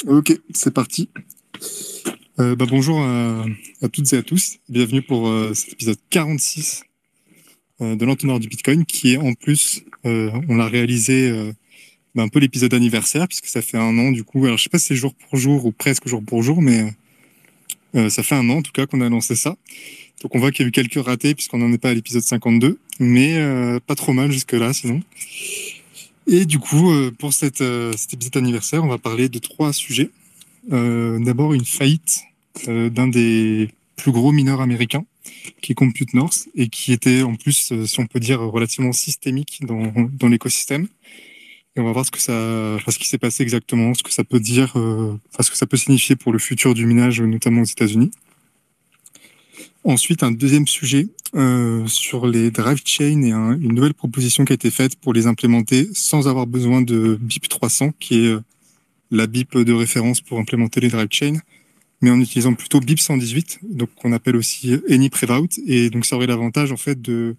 Ok, c'est parti. Bonjour à toutes et à tous. Bienvenue pour cet épisode 46 de l'entonnoir du Bitcoin, qui est en plus, on l'a réalisé un peu l'épisode anniversaire, puisque ça fait un an du coup. Alors je sais pas si c'est jour pour jour ou presque jour pour jour, mais ça fait un an en tout cas qu'on a lancé ça. Donc on voit qu'il y a eu quelques ratés, puisqu'on n'en est pas à l'épisode 52, mais pas trop mal jusque-là sinon. Et du coup, pour cet épisode anniversaire, on va parler de trois sujets. D'abord une faillite d'un des plus gros mineurs américains, qui est Compute North, et qui était en plus, si on peut dire, relativement systémique dans l'écosystème. Et on va voir ce qui s'est passé exactement, ce que ça peut dire, ce que ça peut signifier pour le futur du minage, notamment aux États-Unis. Ensuite, un deuxième sujet sur les drive chains et une nouvelle proposition qui a été faite pour les implémenter sans avoir besoin de BIP 300, qui est la BIP de référence pour implémenter les drive chains, mais en utilisant plutôt BIP 118, donc qu'on appelle aussi Any Prevout, et donc ça aurait l'avantage en fait de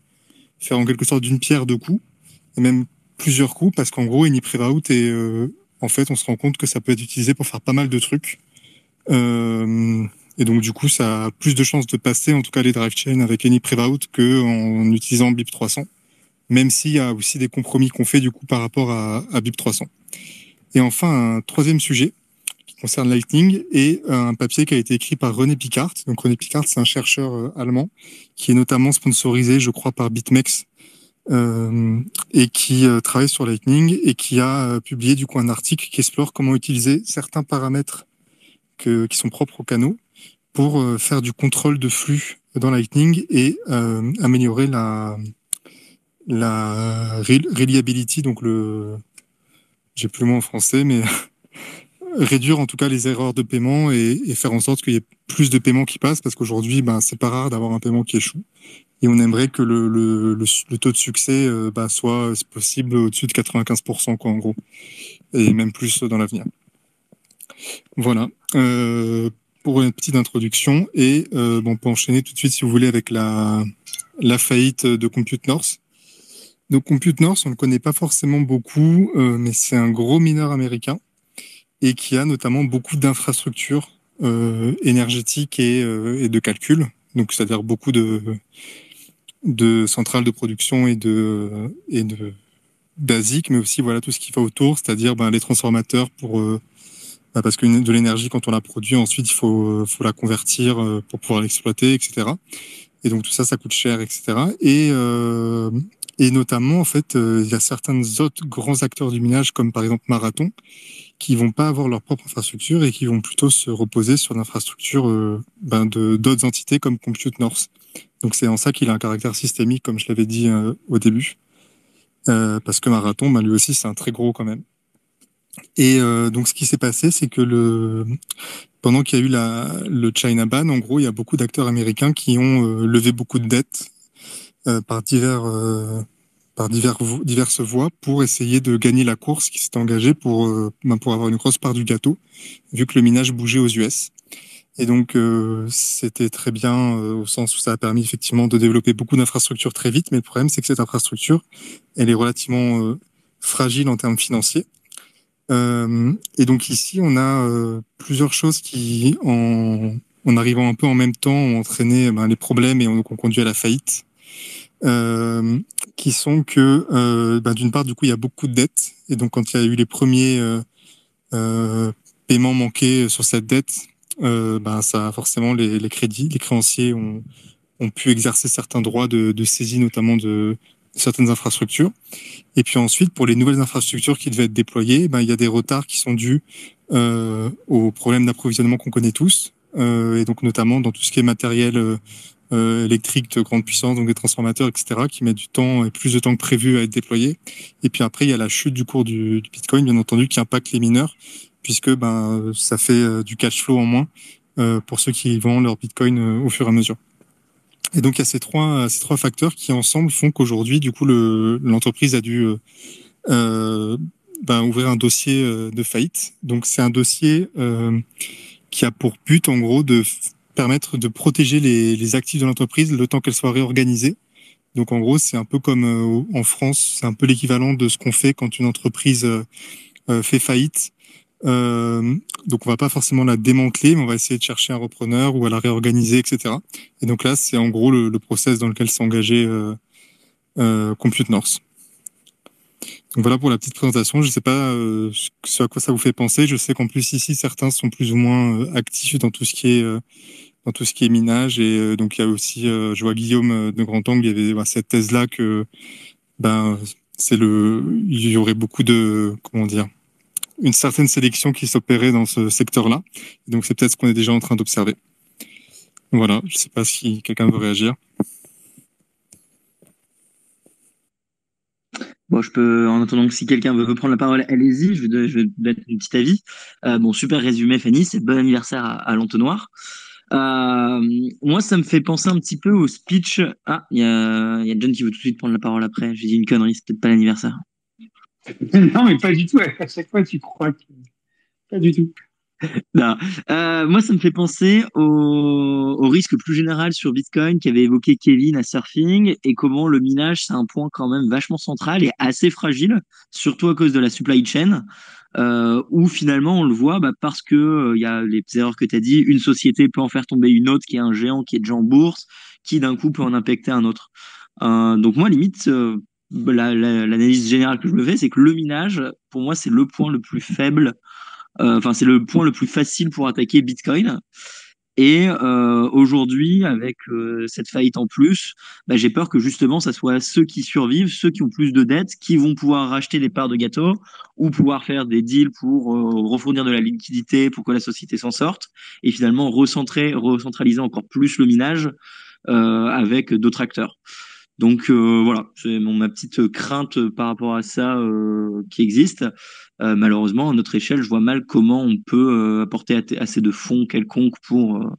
faire en quelque sorte d'une pierre deux coups, et même plusieurs coups, parce qu'en gros Any Prevout en fait on se rend compte que ça peut être utilisé pour faire pas mal de trucs, et donc du coup ça a plus de chances de passer en tout cas les drive chains avec Any Prevout que en utilisant BIP 300, même s'il y a aussi des compromis qu'on fait du coup par rapport à BIP 300. Et enfin un troisième sujet qui concerne Lightning, et un papier qui a été écrit par René Picard. Donc René Picard, c'est un chercheur allemand qui est notamment sponsorisé, je crois, par BitMEX, et qui travaille sur Lightning et qui a publié du coup un article qui explore comment utiliser certains paramètres qui sont propres aux canaux pour faire du contrôle de flux dans Lightning et améliorer la reliability, donc j'ai plus le mot en français, mais réduire en tout cas les erreurs de paiement et faire en sorte qu'il y ait plus de paiements qui passent, parce qu'aujourd'hui, c'est pas rare d'avoir un paiement qui échoue. Et on aimerait que le taux de succès soit, si possible, au-dessus de 95%, quoi, en gros. Et même plus dans l'avenir. Voilà. Pour une petite introduction. Et on peut enchaîner tout de suite, si vous voulez, avec la faillite de Compute North. Donc Compute North, on ne le connaît pas forcément beaucoup, mais c'est un gros mineur américain et qui a notamment beaucoup d'infrastructures énergétiques et de calcul. Donc, c'est-à-dire beaucoup de centrales de production et de basiques, mais aussi voilà tout ce qui va autour, c'est-à-dire les transformateurs parce que de l'énergie, quand on la produit, ensuite il faut la convertir pour pouvoir l'exploiter, etc. Et donc tout ça, ça coûte cher, etc. Et notamment, en fait, il y a certains autres grands acteurs du minage, comme par exemple Marathon, qui vont pas avoir leur propre infrastructure et qui vont plutôt se reposer sur l'infrastructure de d'autres entités comme Compute North. Donc c'est en ça qu'il a un caractère systémique, comme je l'avais dit au début, parce que Marathon, lui aussi, c'est un très gros quand même. Et donc ce qui s'est passé, c'est que pendant qu'il y a eu le China ban, en gros, il y a beaucoup d'acteurs américains qui ont levé beaucoup de dettes par diverses voies pour essayer de gagner la course qui s'est engagée pour avoir une grosse part du gâteau, vu que le minage bougeait aux US. Et donc, c'était très bien au sens où ça a permis effectivement de développer beaucoup d'infrastructures très vite, mais le problème, c'est que cette infrastructure, elle est relativement fragile en termes financiers. Et donc ici, on a plusieurs choses qui, en arrivant un peu en même temps, ont entraîné les problèmes et donc ont conduit à la faillite. Qui sont que, d'une part, du coup, il y a beaucoup de dettes. Et donc, quand il y a eu les premiers paiements manqués sur cette dette, ça forcément, les créanciers ont pu exercer certains droits de saisie, notamment de certaines infrastructures. Et puis ensuite, pour les nouvelles infrastructures qui devaient être déployées, il y a des retards qui sont dus aux problèmes d'approvisionnement qu'on connaît tous, et donc notamment dans tout ce qui est matériel électrique de grande puissance, donc des transformateurs, etc., qui mettent du temps et plus de temps que prévu à être déployés. Et puis après, il y a la chute du cours du Bitcoin, bien entendu, qui impacte les mineurs, puisque ça fait du cash flow en moins pour ceux qui vendent leur Bitcoin au fur et à mesure. Et donc il y a ces trois facteurs qui ensemble font qu'aujourd'hui, du coup, l'entreprise a dû ouvrir un dossier de faillite. Donc c'est un dossier qui a pour but, en gros, de permettre de protéger les actifs de l'entreprise le temps qu'elle soit réorganisée. Donc en gros, c'est un peu comme en France, c'est un peu l'équivalent de ce qu'on fait quand une entreprise fait faillite. Donc on va pas forcément la démanteler, mais on va essayer de chercher un repreneur ou à la réorganiser, etc. Et donc là, c'est en gros le process dans lequel s'est engagé Compute North. Donc voilà pour la petite présentation. Je sais pas ce à quoi ça vous fait penser. Je sais qu'en plus ici, certains sont plus ou moins actifs dans tout ce qui est minage. Et donc il y a aussi, je vois Guillaume de Grand-Angle, il y avait cette thèse-là que ben il y aurait beaucoup de, comment dire, une certaine sélection qui s'opérait dans ce secteur-là. Donc c'est peut-être ce qu'on est déjà en train d'observer. Voilà, je sais pas si quelqu'un veut réagir. Bon, je peux, en attendant que si quelqu'un veut prendre la parole, allez-y, je vais donner un petit avis. Bon, super résumé, Fanny, c'est bon anniversaire à l'entonnoir. Moi, ça me fait penser un petit peu au speech. Ah, il y a John qui veut tout de suite prendre la parole après. J'ai dit une connerie, c'est peut-être pas l'anniversaire. Non, mais pas du tout. À chaque fois, tu crois que... Pas du tout. Non. Moi, ça me fait penser au risque plus général sur Bitcoin qu'avait évoqué Kevin à Surfing et comment le minage, c'est un point quand même vachement central et assez fragile, surtout à cause de la supply chain, où finalement on le voit parce que il y a les erreurs que tu as dit, une société peut en faire tomber une autre qui est un géant qui est déjà en bourse, qui d'un coup peut en impacter un autre. Donc moi, limite, l'analyse générale que je me fais, c'est que le minage, pour moi, c'est le point le plus faible, enfin, c'est le point le plus facile pour attaquer Bitcoin. Et aujourd'hui, avec cette faillite en plus, j'ai peur que justement, ça soit ceux qui survivent, ceux qui ont plus de dettes, qui vont pouvoir racheter des parts de gâteau ou pouvoir faire des deals pour refournir de la liquidité pour que la société s'en sorte et finalement recentraliser encore plus le minage avec d'autres acteurs. Donc voilà, c'est ma petite crainte par rapport à ça qui existe. Malheureusement, à notre échelle, je vois mal comment on peut apporter assez de fonds quelconques pour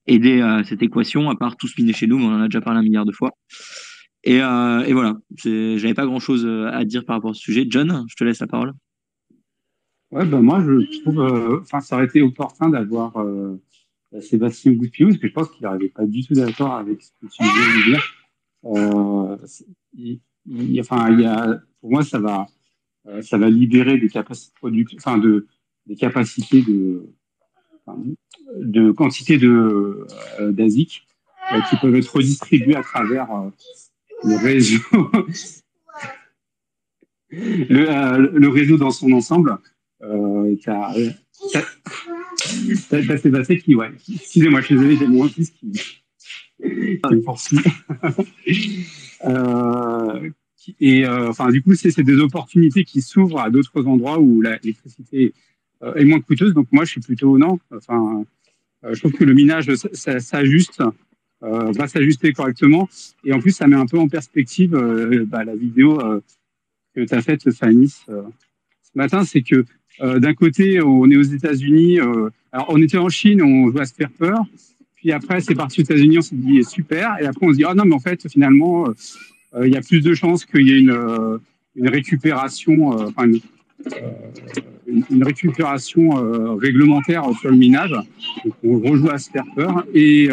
aider à cette équation, à part tous miner chez nous, mais on en a déjà parlé un milliard de fois. Et voilà, j'avais pas grand-chose à dire par rapport à ce sujet. John, je te laisse la parole. Ouais, ben moi, je trouve, enfin, ça aurait été opportun d'avoir Sébastien Gouspillou, parce que je pense qu'il n'arrivait pas du tout d'accord avec ce que tu viens de dire. Enfin, pour moi, ça va libérer des capacités de production, enfin, des capacités enfin, de quantité d'ASIC qui peuvent être redistribuées à travers le réseau, le réseau dans son ensemble. T'as Sébastien qui, ouais, excusez-moi, je suis désolé, j'ai mon fils qui me poursuit. euh, enfin, du coup, c'est des opportunités qui s'ouvrent à d'autres endroits où l'électricité est moins coûteuse. Donc moi, je suis plutôt non. Enfin, je trouve que le minage s'ajuste, va s'ajuster correctement. Et en plus, ça met un peu en perspective la vidéo que tu as faite, Fanny, ce matin. C'est que d'un côté, on est aux États-Unis. Alors, on était en Chine, on veut se faire peur. Puis après, c'est parti aux États-Unis, on s'est dit super. Et après, on se dit, ah non, mais en fait, finalement, il y a plus de chances qu'il y ait une récupération, une récupération réglementaire sur le minage. Donc, on rejoue à se faire peur. Et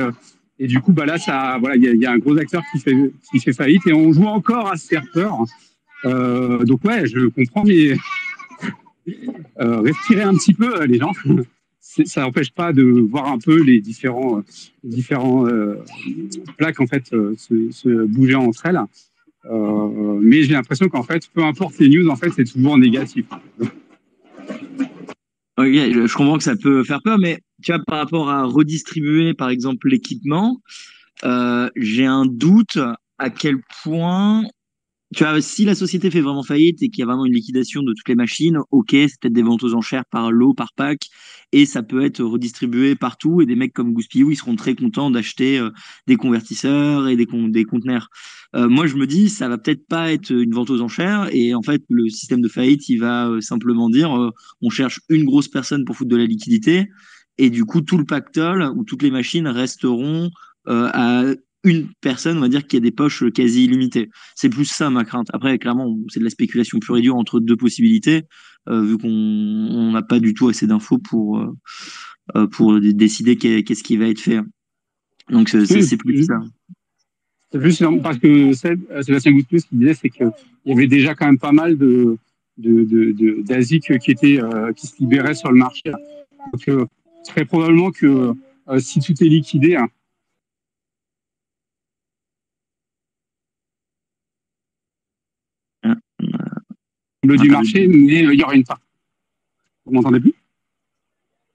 du coup, là, voilà, il y a un gros acteur qui fait faillite et on joue encore à se faire peur. Donc ouais, je comprends, mais respirer un petit peu, les gens. Ça n'empêche pas de voir un peu les différents plaques en fait se bouger entre elles. Mais j'ai l'impression qu'en fait, peu importe les news, en fait, c'est toujours négatif. Ok, je comprends que ça peut faire peur, mais tu vois, par rapport à redistribuer, par exemple, l'équipement, j'ai un doute à quel point tu vois, si la société fait vraiment faillite et qu'il y a vraiment une liquidation de toutes les machines, ok, c'est peut-être des ventes aux enchères par lot, par pack, et ça peut être redistribué partout. Et des mecs comme Gouspillou, ils seront très contents d'acheter des convertisseurs et des conteneurs. Moi, je me dis, ça va peut-être pas être une vente aux enchères, et en fait, le système de faillite, il va simplement dire, on cherche une grosse personne pour foutre de la liquidité, et du coup, tout le pactole ou toutes les machines resteront à une personne, on va dire, qui a des poches quasi illimitées. C'est plus ça ma crainte. Après, clairement, c'est de la spéculation pure et dure entre deux possibilités, vu qu'on n'a pas du tout assez d'infos pour décider qu'est-ce qui va être fait. Donc c'est plus ça. C'est plus parce que Sébastien Gouspillou, ce qu'il disait, c'est qu'il y avait déjà quand même pas mal d'ASIC qui se libéraient sur le marché. Donc, très probablement que si tout est liquidé, hein, Ah, on a du perdu. marché, mais il y aura une part. Vous m'entendez plus?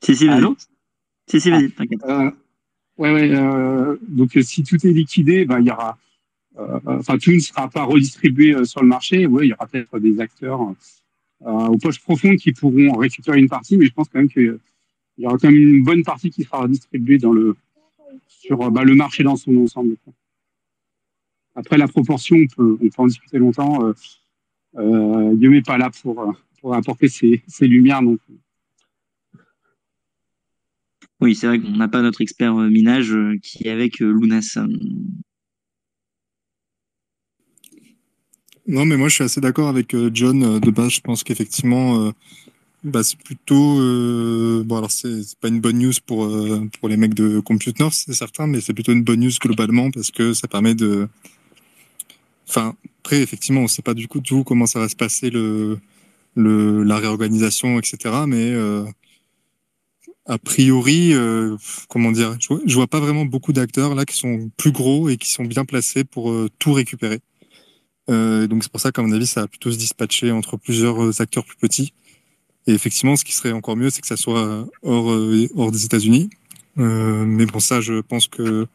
Si, vas-y. Allô? Si, Ah, vas-y, t'inquiète. ouais. Donc, si tout est liquidé, ben, il y aura, enfin, tout ne sera pas redistribué sur le marché. Ouais, il y aura peut-être des acteurs aux poches profondes qui pourront récupérer une partie, mais je pense quand même qu'il y aura quand même une bonne partie qui sera redistribuée sur le marché dans son ensemble. Après, la proportion, on peut en discuter longtemps. Guillaume n'est pas là pour apporter ses lumières non plus. Oui, c'est vrai qu'on n'a pas notre expert minage qui est avec Lunas. Non, mais moi, je suis assez d'accord avec John de base. Je pense qu'effectivement, c'est plutôt. Bon, alors, c'est pas une bonne news pour les mecs de Compute North, c'est certain, mais c'est plutôt une bonne news globalement parce que ça permet de. Enfin, après, effectivement, on sait pas du coup tout comment ça va se passer la réorganisation, etc. Mais a priori, comment dire, je vois pas vraiment beaucoup d'acteurs là qui sont plus gros et qui sont bien placés pour tout récupérer. Donc c'est pour ça qu'à mon avis, ça va plutôt se dispatcher entre plusieurs acteurs plus petits. Et effectivement, ce qui serait encore mieux, c'est que ça soit hors des États-Unis. Mais bon, ça, je pense que,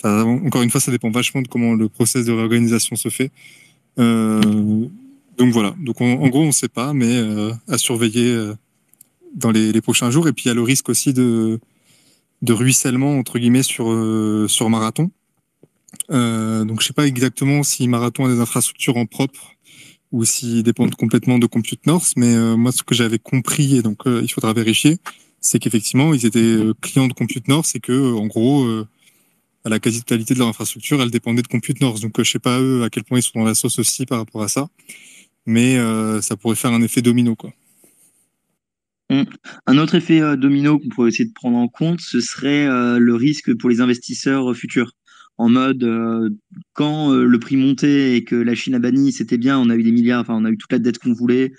encore une fois, ça dépend vachement de comment le process de réorganisation se fait. Donc voilà. Donc en gros, on ne sait pas, mais à surveiller dans les prochains jours. Et puis il y a le risque aussi de ruissellement entre guillemets sur Marathon. Donc je sais pas exactement si Marathon a des infrastructures en propre ou s'ils dépendent complètement de Compute North, mais moi ce que j'avais compris et donc il faudra vérifier, c'est qu'effectivement ils étaient clients de Compute North et que en gros la quasi-totalité de leur infrastructure elle dépendait de Compute North. Donc je sais pas eux à quel point ils sont dans la sauce aussi par rapport à ça, mais ça pourrait faire un effet domino quoi. Un autre effet domino qu'on pourrait essayer de prendre en compte, ce serait le risque pour les investisseurs futurs. En mode, quand le prix montait et que la Chine a banni, c'était bien, on a eu des milliards, enfin, on a eu toute la dette qu'on voulait,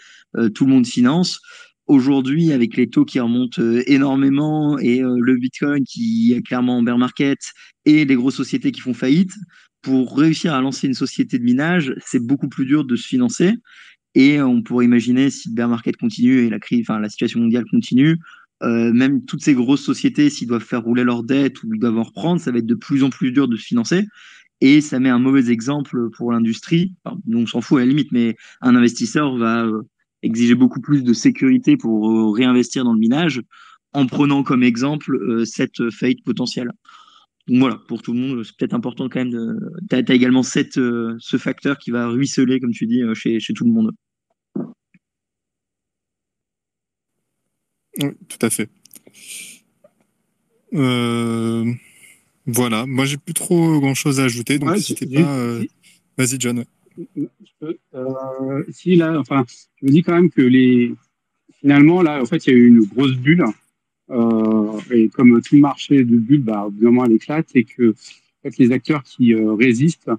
tout le monde finance. Aujourd'hui, avec les taux qui remontent énormément et le Bitcoin qui est clairement en bear market et les grosses sociétés qui font faillite, pour réussir à lancer une société de minage, c'est beaucoup plus dur de se financer. Et on pourrait imaginer, si le bear market continue et la crise, enfin, la situation mondiale continue, même toutes ces grosses sociétés, s'ils doivent faire rouler leurs dettes ou ils doivent en reprendre, ça va être de plus en plus dur de se financer. Et ça met un mauvais exemple pour l'industrie. Enfin, nous, on s'en fout à la limite, mais un investisseur va exiger beaucoup plus de sécurité pour réinvestir dans le minage en prenant comme exemple cette faillite potentielle. Donc voilà, pour tout le monde, c'est peut-être important quand même de. Tu as également ce facteur qui va ruisseler, comme tu dis, chez tout le monde. Oui, tout à fait. Euh, voilà, moi j'ai plus trop grand-chose à ajouter, donc Ouais, n'hésitez pas. Vas-y John. Ouais. Si là, enfin, je me dis quand même que finalement là, en fait, il y a eu une grosse bulle. Et comme tout marché de bulle, au bout d'un moment, elle éclate et que en fait, les acteurs qui résistent,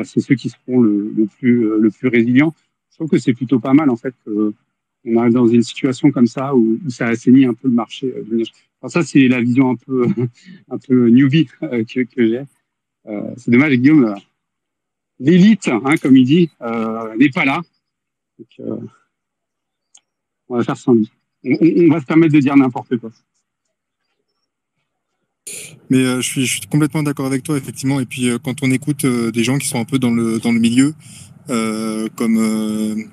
c'est ceux qui seront le plus résilients. Je trouve que c'est plutôt pas mal en fait qu'on arrive dans une situation comme ça où ça assainit un peu le marché du ménage. Alors ça, c'est la vision un peu un peu newbie que j'ai. C'est dommage, Guillaume. L'élite, hein, comme il dit, n'est pas là. Donc, on va faire sans lui. On va se permettre de dire n'importe quoi. Mais je suis complètement d'accord avec toi, effectivement. Et puis quand on écoute des gens qui sont un peu dans le milieu, comme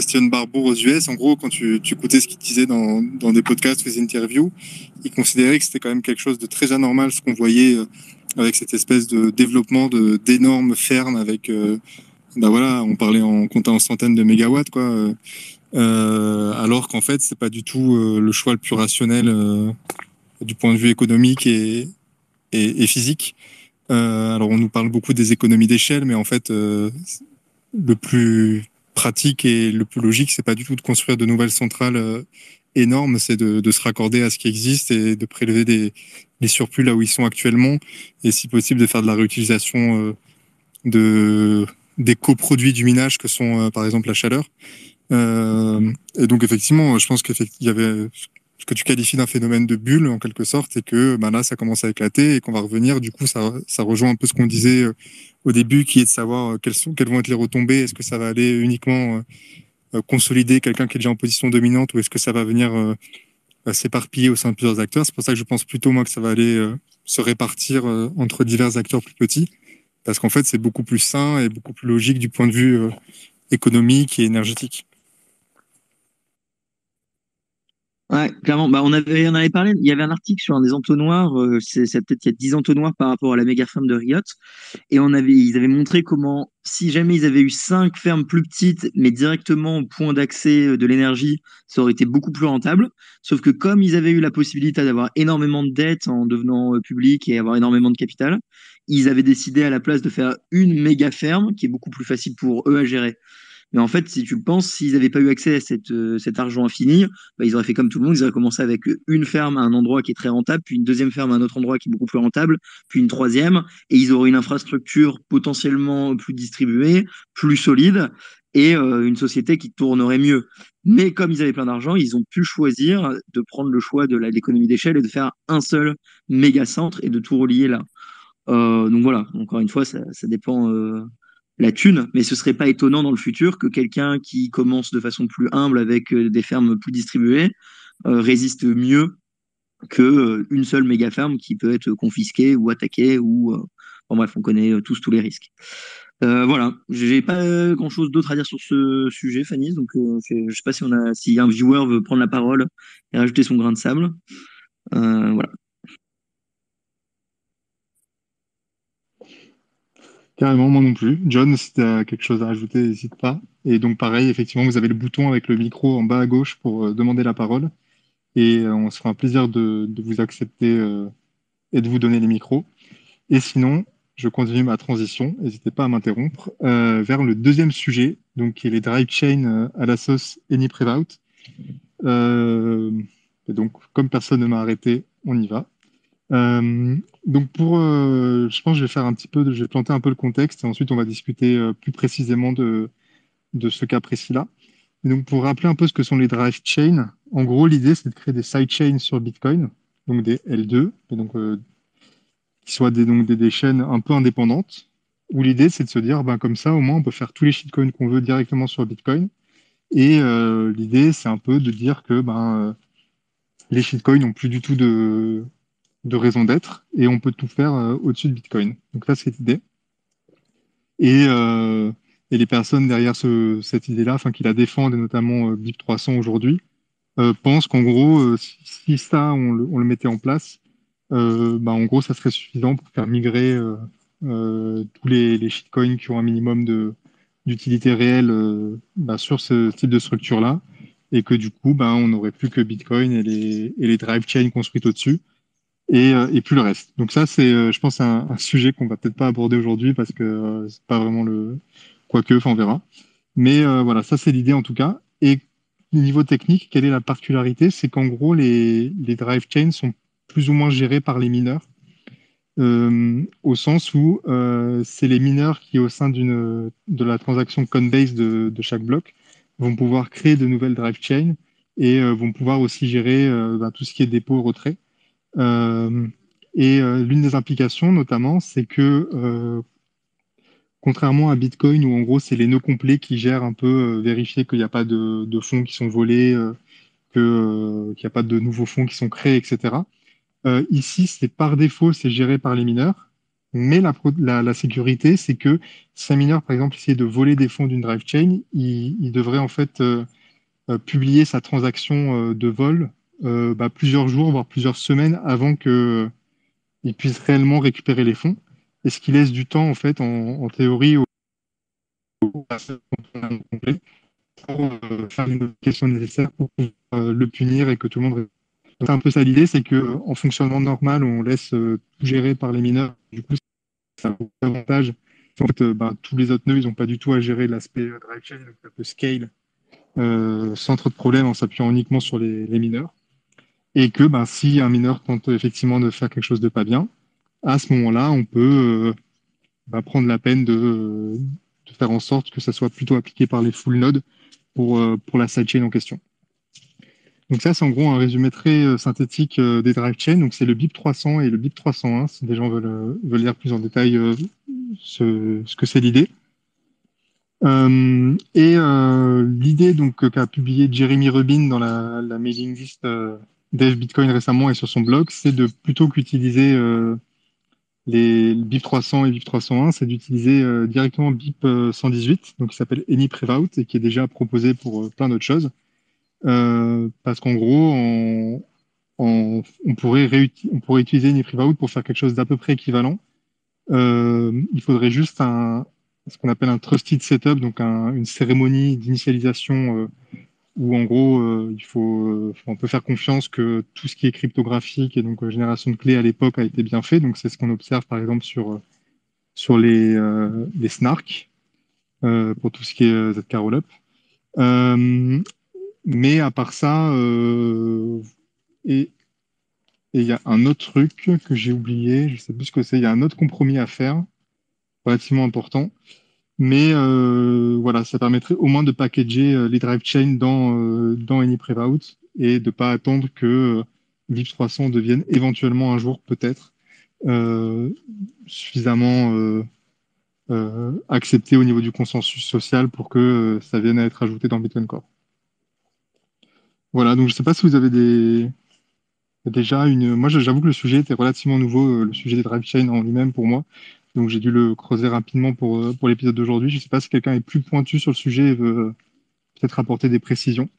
Steven Barbour aux US, en gros, quand tu écoutais ce qu'il disait dans des podcasts, des interviews, il considérait que c'était quand même quelque chose de très anormal ce qu'on voyait avec cette espèce de développement d'énormes fermes avec, voilà, on parlait en comptant en centaines de mégawatts, quoi. Alors qu'en fait, c'est pas du tout le choix le plus rationnel du point de vue économique et physique. Alors, on nous parle beaucoup des économies d'échelle, mais en fait, le plus pratique et le plus logique, c'est pas du tout de construire de nouvelles centrales énormes, c'est de se raccorder à ce qui existe et de prélever les surplus là où ils sont actuellement, et si possible de faire de la réutilisation des coproduits du minage que sont par exemple la chaleur. Et donc effectivement, je pense qu'il y avait ce que tu qualifies d'un phénomène de bulle en quelque sorte, et que ben là ça commence à éclater et qu'on va revenir. Du coup, ça rejoint un peu ce qu'on disait au début, qui est de savoir quelles vont être les retombées. Est-ce que ça va aller uniquement consolider quelqu'un qui est déjà en position dominante, ou est-ce que ça va venir s'éparpiller au sein de plusieurs acteurs? C'est pour ça que je pense plutôt moi que ça va aller se répartir entre divers acteurs plus petits, parce qu'en fait c'est beaucoup plus sain et beaucoup plus logique du point de vue économique et énergétique. Ouais, clairement. Bah, on avait parlé. Il y avait un article sur un des entonnoirs. C'est peut-être il y a 10 entonnoirs par rapport à la méga ferme de Riot. Et ils avaient montré comment, si jamais ils avaient eu 5 fermes plus petites, mais directement au point d'accès de l'énergie, ça aurait été beaucoup plus rentable. Sauf que comme ils avaient eu la possibilité d'avoir énormément de dettes en devenant public et avoir énormément de capital, ils avaient décidé à la place de faire une méga ferme qui est beaucoup plus facile pour eux à gérer. Mais en fait, si tu le penses, s'ils n'avaient pas eu accès à cet argent infini, bah, ils auraient fait comme tout le monde, ils auraient commencé avec une ferme à un endroit qui est très rentable, puis une deuxième ferme à un autre endroit qui est beaucoup plus rentable, puis une troisième, et ils auraient une infrastructure potentiellement plus distribuée, plus solide, et une société qui tournerait mieux. Mais comme ils avaient plein d'argent, ils ont pu choisir de prendre le choix de l'économie d'échelle et de faire un seul méga centre et de tout relier là. Donc voilà, encore une fois, ça dépend la thune, mais ce serait pas étonnant dans le futur que quelqu'un qui commence de façon plus humble avec des fermes plus distribuées résiste mieux que une seule méga ferme qui peut être confisquée ou attaquée ou bon, bref, on connaît tous les risques. Voilà, j'ai pas grand chose d'autre à dire sur ce sujet, Fanny. Donc je sais pas si un viewer veut prendre la parole et rajouter son grain de sable. Voilà. Carrément, moi non plus. John, si tu as quelque chose à ajouter, n'hésite pas. Et donc pareil, effectivement, vous avez le bouton avec le micro en bas à gauche pour demander la parole. Et on se fera un plaisir de vous accepter et de vous donner les micros. Et sinon, je continue ma transition, n'hésitez pas à m'interrompre, vers le deuxième sujet, donc qui est les drive chains à la sauce AnyPrevout. Euh, et donc, comme personne ne m'a arrêté, on y va. Donc je pense que je vais faire un petit peu, je vais planter un peu le contexte et ensuite on va discuter plus précisément de ce cas précis-là. Et donc pour rappeler un peu ce que sont les drive chains, en gros l'idée c'est de créer des sidechains sur Bitcoin, donc des L2, et donc qui soient des chaînes un peu indépendantes, où l'idée c'est de se dire, ben, comme ça au moins on peut faire tous les shitcoins qu'on veut directement sur Bitcoin. Et l'idée c'est un peu de dire que les shitcoins n'ont plus du tout de raison d'être et on peut tout faire au-dessus de Bitcoin. Donc là, c'est l'idée. Et, euh, et les personnes derrière cette idée-là, enfin qui la défendent, et notamment BIP300 aujourd'hui, pensent qu'en gros, si ça, on le mettait en place, en gros, ça serait suffisant pour faire migrer tous les shitcoins qui ont un minimum d'utilité réelle sur ce type de structure-là, et que du coup, on n'aurait plus que Bitcoin et les drive chains construites au-dessus et plus le reste. Donc ça, c'est, je pense, un sujet qu'on va peut-être pas aborder aujourd'hui parce que c'est pas vraiment le... Quoique, enfin, on verra. Mais voilà, ça, c'est l'idée en tout cas. Et niveau technique, quelle est la particularité? C'est qu'en gros, les drive chains sont plus ou moins gérés par les mineurs, au sens où c'est les mineurs qui, au sein de la transaction Coinbase de chaque bloc, vont pouvoir créer de nouvelles drive chains et vont pouvoir aussi gérer tout ce qui est dépôt-retrait. Euh, L'une des implications, notamment, c'est que contrairement à Bitcoin, où en gros c'est les nœuds complets qui gèrent un peu, vérifier qu'il n'y a pas de fonds qui sont volés, qu'il n'y a pas de nouveaux fonds qui sont créés, etc. Ici, c'est par défaut, c'est géré par les mineurs. Mais la sécurité, c'est que si un mineur, par exemple, essayait de voler des fonds d'une drive chain, il devrait en fait publier sa transaction de vol plusieurs jours, voire plusieurs semaines avant que il puisse réellement récupérer les fonds, et ce qui laisse du temps, en fait, en théorie, aux personnes complet pour faire les modifications nécessaires pour pouvoir le punir et que tout le monde... Donc, c'est un peu ça l'idée, c'est que en fonctionnement normal, on laisse tout gérer par les mineurs. Du coup, ça a beaucoup d'avantages. En fait, tous les autres nœuds, ils n'ont pas du tout à gérer l'aspect drive chain, donc ça peut scale sans trop de problèmes en s'appuyant uniquement sur les mineurs. Et que si un mineur tente effectivement de faire quelque chose de pas bien, à ce moment-là, on peut prendre la peine de faire en sorte que ça soit plutôt appliqué par les full nodes pour la sidechain en question. Donc ça, c'est en gros un résumé très synthétique des drive chains. Donc c'est le BIP 300 et le BIP 301, si des gens veulent lire plus en détail ce que c'est l'idée. L'idée donc qu'a publié Jeremy Rubin dans la mailing list Dev Bitcoin récemment et sur son blog, c'est de plutôt qu'utiliser les BIP 300 et BIP 301, c'est d'utiliser directement BIP 118, donc qui s'appelle Any Prevout et qui est déjà proposé pour plein d'autres choses. Parce qu'en gros, on pourrait utiliser Any Prevout pour faire quelque chose d'à peu près équivalent. Il faudrait juste ce qu'on appelle un trusted setup, donc une cérémonie d'initialisation où en gros on peut faire confiance que tout ce qui est cryptographique et donc génération de clés à l'époque a été bien fait. Donc c'est ce qu'on observe par exemple sur les snarks pour tout ce qui est ZK Rollup. Mais à part ça, et il y a un autre truc que j'ai oublié, je sais plus ce que c'est. Il y a un autre compromis à faire, relativement important. Mais voilà, ça permettrait au moins de packager les drive chains dans Any Prevout et de pas attendre que VIP 300 devienne éventuellement un jour peut-être euh, suffisamment accepté au niveau du consensus social pour que ça vienne à être ajouté dans Bitcoin Core. Voilà, donc je sais pas si vous avez déjà une. Moi, j'avoue que le sujet était relativement nouveau, le sujet des drive chains en lui-même pour moi. Donc j'ai dû le creuser rapidement pour l'épisode d'aujourd'hui. Je ne sais pas si quelqu'un est plus pointu sur le sujet et veut peut-être apporter des précisions.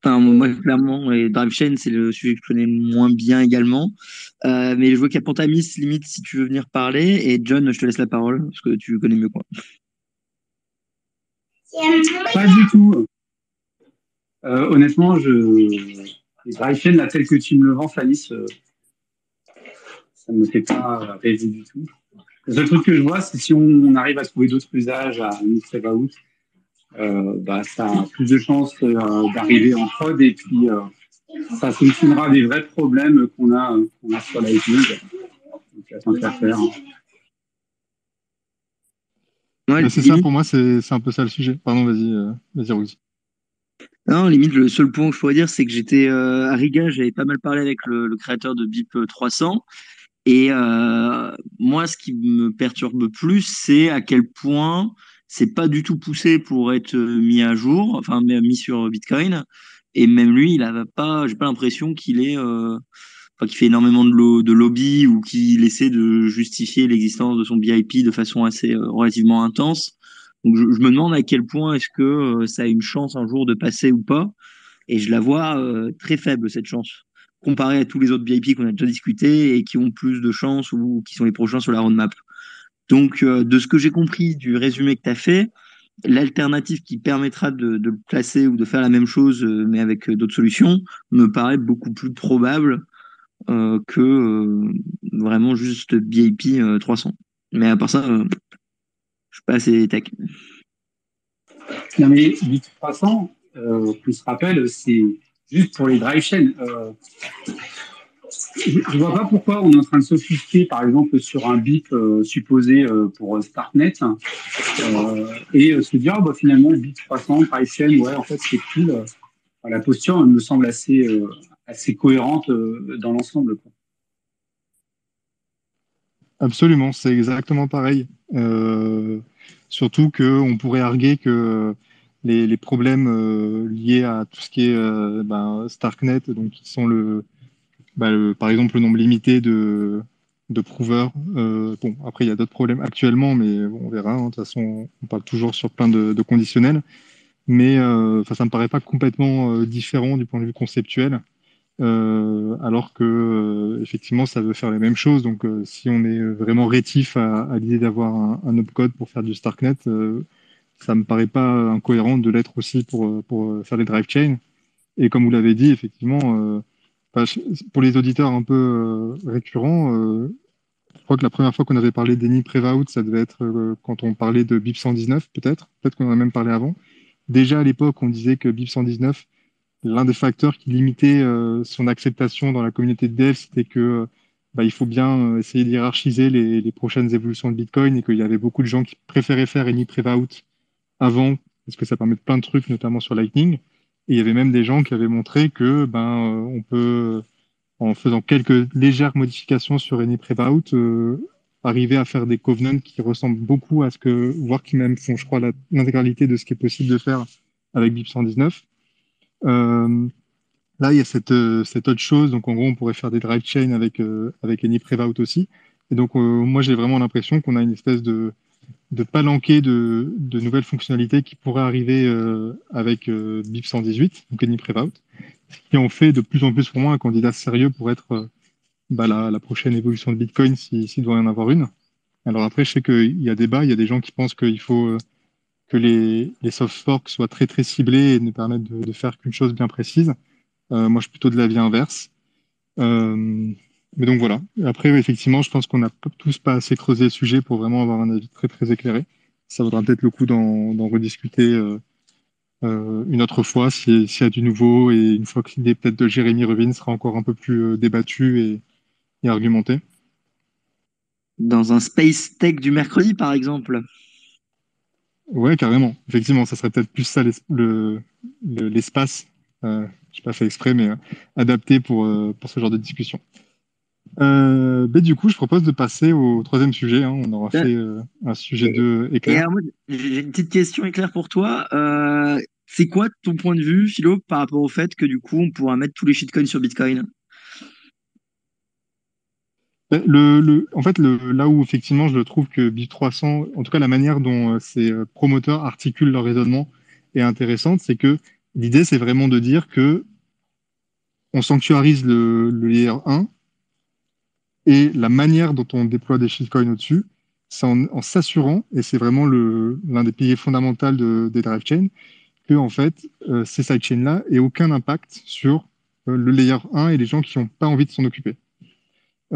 Enfin, moi, clairement, les drive chain, c'est le sujet que je connais moins bien également. Mais je vois qu'il y a Pantamis, limite, si tu veux venir parler. Et John, je te laisse la parole, parce que tu connais mieux que moi. Pas du tout. Honnêtement, les drive chains, là, tel que tu me le vends, Fanis, ça ne me fait pas rêver du tout. Le seul truc que je vois, c'est si on arrive à trouver d'autres usages à Mixabout, ça a plus de chances d'arriver en prod et puis ça solutionnera des vrais problèmes qu'on a sur Lightning. Donc, tant qu'à faire. Ouais, C'est ça pour moi, c'est un peu ça le sujet. Pardon, vas-y, Roxy. non, limite, le seul point que je pourrais dire, c'est que j'étais à Riga, j'avais pas mal parlé avec le créateur de BIP 300. Et moi, ce qui me perturbe plus, c'est à quel point c'est pas du tout poussé pour être mis à jour, enfin mis sur Bitcoin. Et même lui, il a pas, j'ai pas l'impression qu'il est, enfin, qu'il fait énormément de lobby ou qu'il essaie de justifier l'existence de son BIP de façon assez relativement intense. Donc je me demande à quel point est-ce que ça a une chance un jour de passer ou pas. Et je la vois très faible, cette chance, comparée à tous les autres VIP qu'on a déjà discuté et qui ont plus de chances ou qui sont les prochains sur la roadmap. Donc, de ce que j'ai compris du résumé que tu as fait, l'alternative qui permettra de le placer ou de faire la même chose, mais avec d'autres solutions, me paraît beaucoup plus probable que vraiment juste BIP 300. Mais à part ça, je suis pas assez tech. Non, mais BIP 300, qu'on se rappelle, c'est juste pour les drive chains. Je ne vois pas pourquoi on est en train de s'offusquer, par exemple, sur un BIP supposé pour Starknet et se dire, finalement, BIP 300, drive chain, ouais, en fait, c'est cool. La posture me semble assez cohérente dans l'ensemble, quoi. Absolument, c'est exactement pareil. Surtout qu'on pourrait arguer que les problèmes liés à tout ce qui est Starknet, donc qui sont par exemple le nombre limité de prouveurs. Bon, après, il y a d'autres problèmes actuellement, mais bon, on verra, hein. De toute façon, on parle toujours sur plein de conditionnels. Mais ça me paraît pas complètement différent du point de vue conceptuel. Alors que effectivement ça veut faire les mêmes choses. Donc si on est vraiment rétif à l'idée d'avoir un opcode pour faire du Starknet, ça me paraît pas incohérent de l'être aussi pour faire des drive chains. Et comme vous l'avez dit, effectivement, pour les auditeurs un peu récurrents, je crois que la première fois qu'on avait parlé d'Any Prevout, ça devait être quand on parlait de BIP 119, peut-être qu'on en a même parlé avant. Déjà à l'époque, on disait que BIP 119, l'un des facteurs qui limitait son acceptation dans la communauté de dev, c'était que bah, il faut bien essayer de hiérarchiser les prochaines évolutions de Bitcoin et qu'il y avait beaucoup de gens qui préféraient faire any Prevout avant parce que ça permet de plein de trucs, notamment sur Lightning. Et il y avait même des gens qui avaient montré que on peut, en faisant quelques légères modifications sur any Prevout, arriver à faire des covenants qui ressemblent beaucoup à ce que, voire qui même font, je crois, l'intégralité de ce qui est possible de faire avec BIP 119. Euh, Là, il y a cette autre chose. Donc, en gros, on pourrait faire des drive chains avec Any Prevout aussi. Et donc, moi, j'ai vraiment l'impression qu'on a une espèce de palanquée de nouvelles fonctionnalités qui pourraient arriver avec BIP 118, donc Any Prevout, ce qui en fait de plus en plus pour moi un candidat sérieux pour être la prochaine évolution de Bitcoin s'il doit y en avoir une. Alors après, je sais qu'il y a débat, il y a des gens qui pensent qu'il faut que les soft forks soient très très ciblés et ne permettent de faire qu'une chose bien précise. Moi, je suis plutôt de l'avis inverse. Mais donc voilà. Après, oui, effectivement, je pense qu'on n'a tous pas assez creusé le sujet pour vraiment avoir un avis très très éclairé. Ça vaudra peut-être le coup d'en rediscuter une autre fois s'il y a du nouveau et une fois que l'idée peut-être de Jérémy Revin sera encore un peu plus débattue et argumentée. Dans un Space Tech du mercredi, par exemple. Ouais, carrément. Effectivement, ça serait peut-être plus ça l'espace. Je n'ai pas fait exprès, mais adapté pour ce genre de discussion. Du coup, je propose de passer au troisième sujet, hein. On aura Euh, fait un sujet 2 Et éclair. alors, moi, j'ai une petite question éclair pour toi. C'est quoi ton point de vue, Philo, par rapport au fait que du coup, on pourra mettre tous les shitcoins sur Bitcoin? En fait, là où effectivement je trouve que BIP 300, en tout cas la manière dont ces promoteurs articulent leur raisonnement est intéressante, c'est que l'idée c'est vraiment de dire que on sanctuarise le layer 1 et la manière dont on déploie des shitcoins au-dessus, c'est en s'assurant, et c'est vraiment l'un des piliers fondamentaux des drive chains, que en fait ces sidechains-là aient aucun impact sur le layer 1 et les gens qui n'ont pas envie de s'en occuper. Et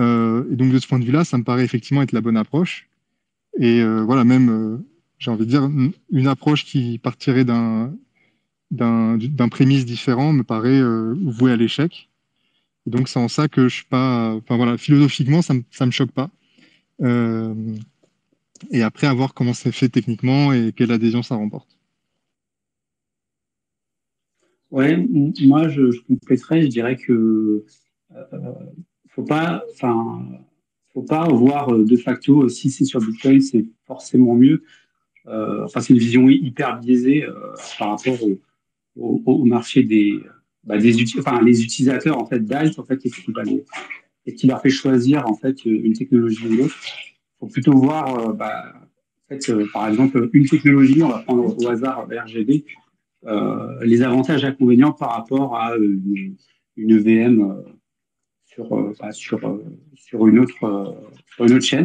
donc de ce point de vue-là, ça me paraît effectivement être la bonne approche. Et voilà, même, j'ai envie de dire, une approche qui partirait d'un prémisse différent me paraît vouée à l'échec. Et donc c'est en ça que je suis pas, enfin voilà, philosophiquement, ça me choque pas. Euh, et après, à voir comment c'est fait techniquement et quelle adhésion ça remporte. Ouais, moi, je compléterais, je dirais que faut pas, enfin, faut pas voir de facto si c'est sur Bitcoin, c'est forcément mieux. Enfin, c'est une vision hyper biaisée par rapport au marché enfin, les utilisateurs en fait d'Alt en fait, et qui leur fait choisir en fait une technologie ou l'autre. Faut plutôt voir, en fait, par exemple, une technologie, on va prendre au hasard RGB, les avantages et inconvénients par rapport à une VM sur une autre chaîne.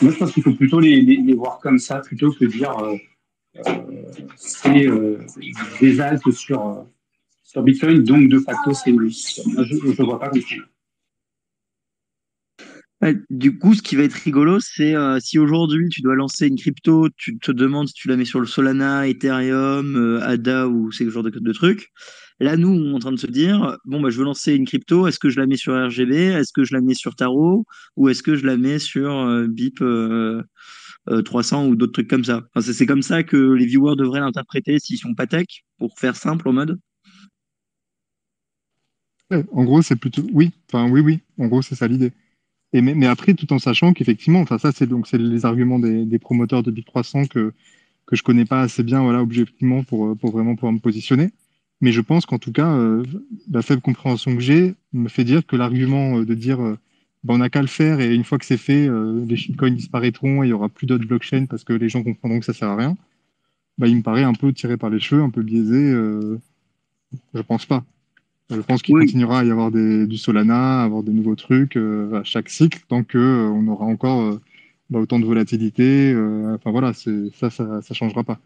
Moi, je pense qu'il faut plutôt les voir comme ça, plutôt que de dire c'est des altes sur Bitcoin, donc de facto, c'est mieux. Moi, je ne vois pas comme ça. Ouais, du coup, ce qui va être rigolo, c'est si aujourd'hui tu dois lancer une crypto, tu te demandes si tu la mets sur le Solana, Ethereum, ADA ou ce genre de trucs. Là, nous, on est en train de se dire, bon, bah, je veux lancer une crypto, est-ce que je la mets sur RGB, est-ce que je la mets sur Taro, ou est-ce que je la mets sur BIP 300 ou d'autres trucs comme ça. Enfin, c'est comme ça que les viewers devraient l'interpréter s'ils sont pas tech, pour faire simple en mode. Ouais, en gros, c'est plutôt, oui, enfin oui, oui, en gros, c'est ça l'idée. Mais après, tout en sachant qu'effectivement, enfin ça, c'est les arguments des promoteurs de Big 300 que je connais pas assez bien, voilà, objectivement, pour vraiment pouvoir me positionner. Mais je pense qu'en tout cas, la faible compréhension que j'ai me fait dire que l'argument de dire on n'a qu'à le faire et une fois que c'est fait, les shitcoins disparaîtront et il y aura plus d'autres blockchains parce que les gens comprendront que ça sert à rien, il me paraît un peu tiré par les cheveux, un peu biaisé. Je pense pas. Je pense qu'il Oui, continuera à y avoir du Solana, à avoir des nouveaux trucs à chaque cycle tant que on aura encore autant de volatilité. Enfin voilà, ça changera pas.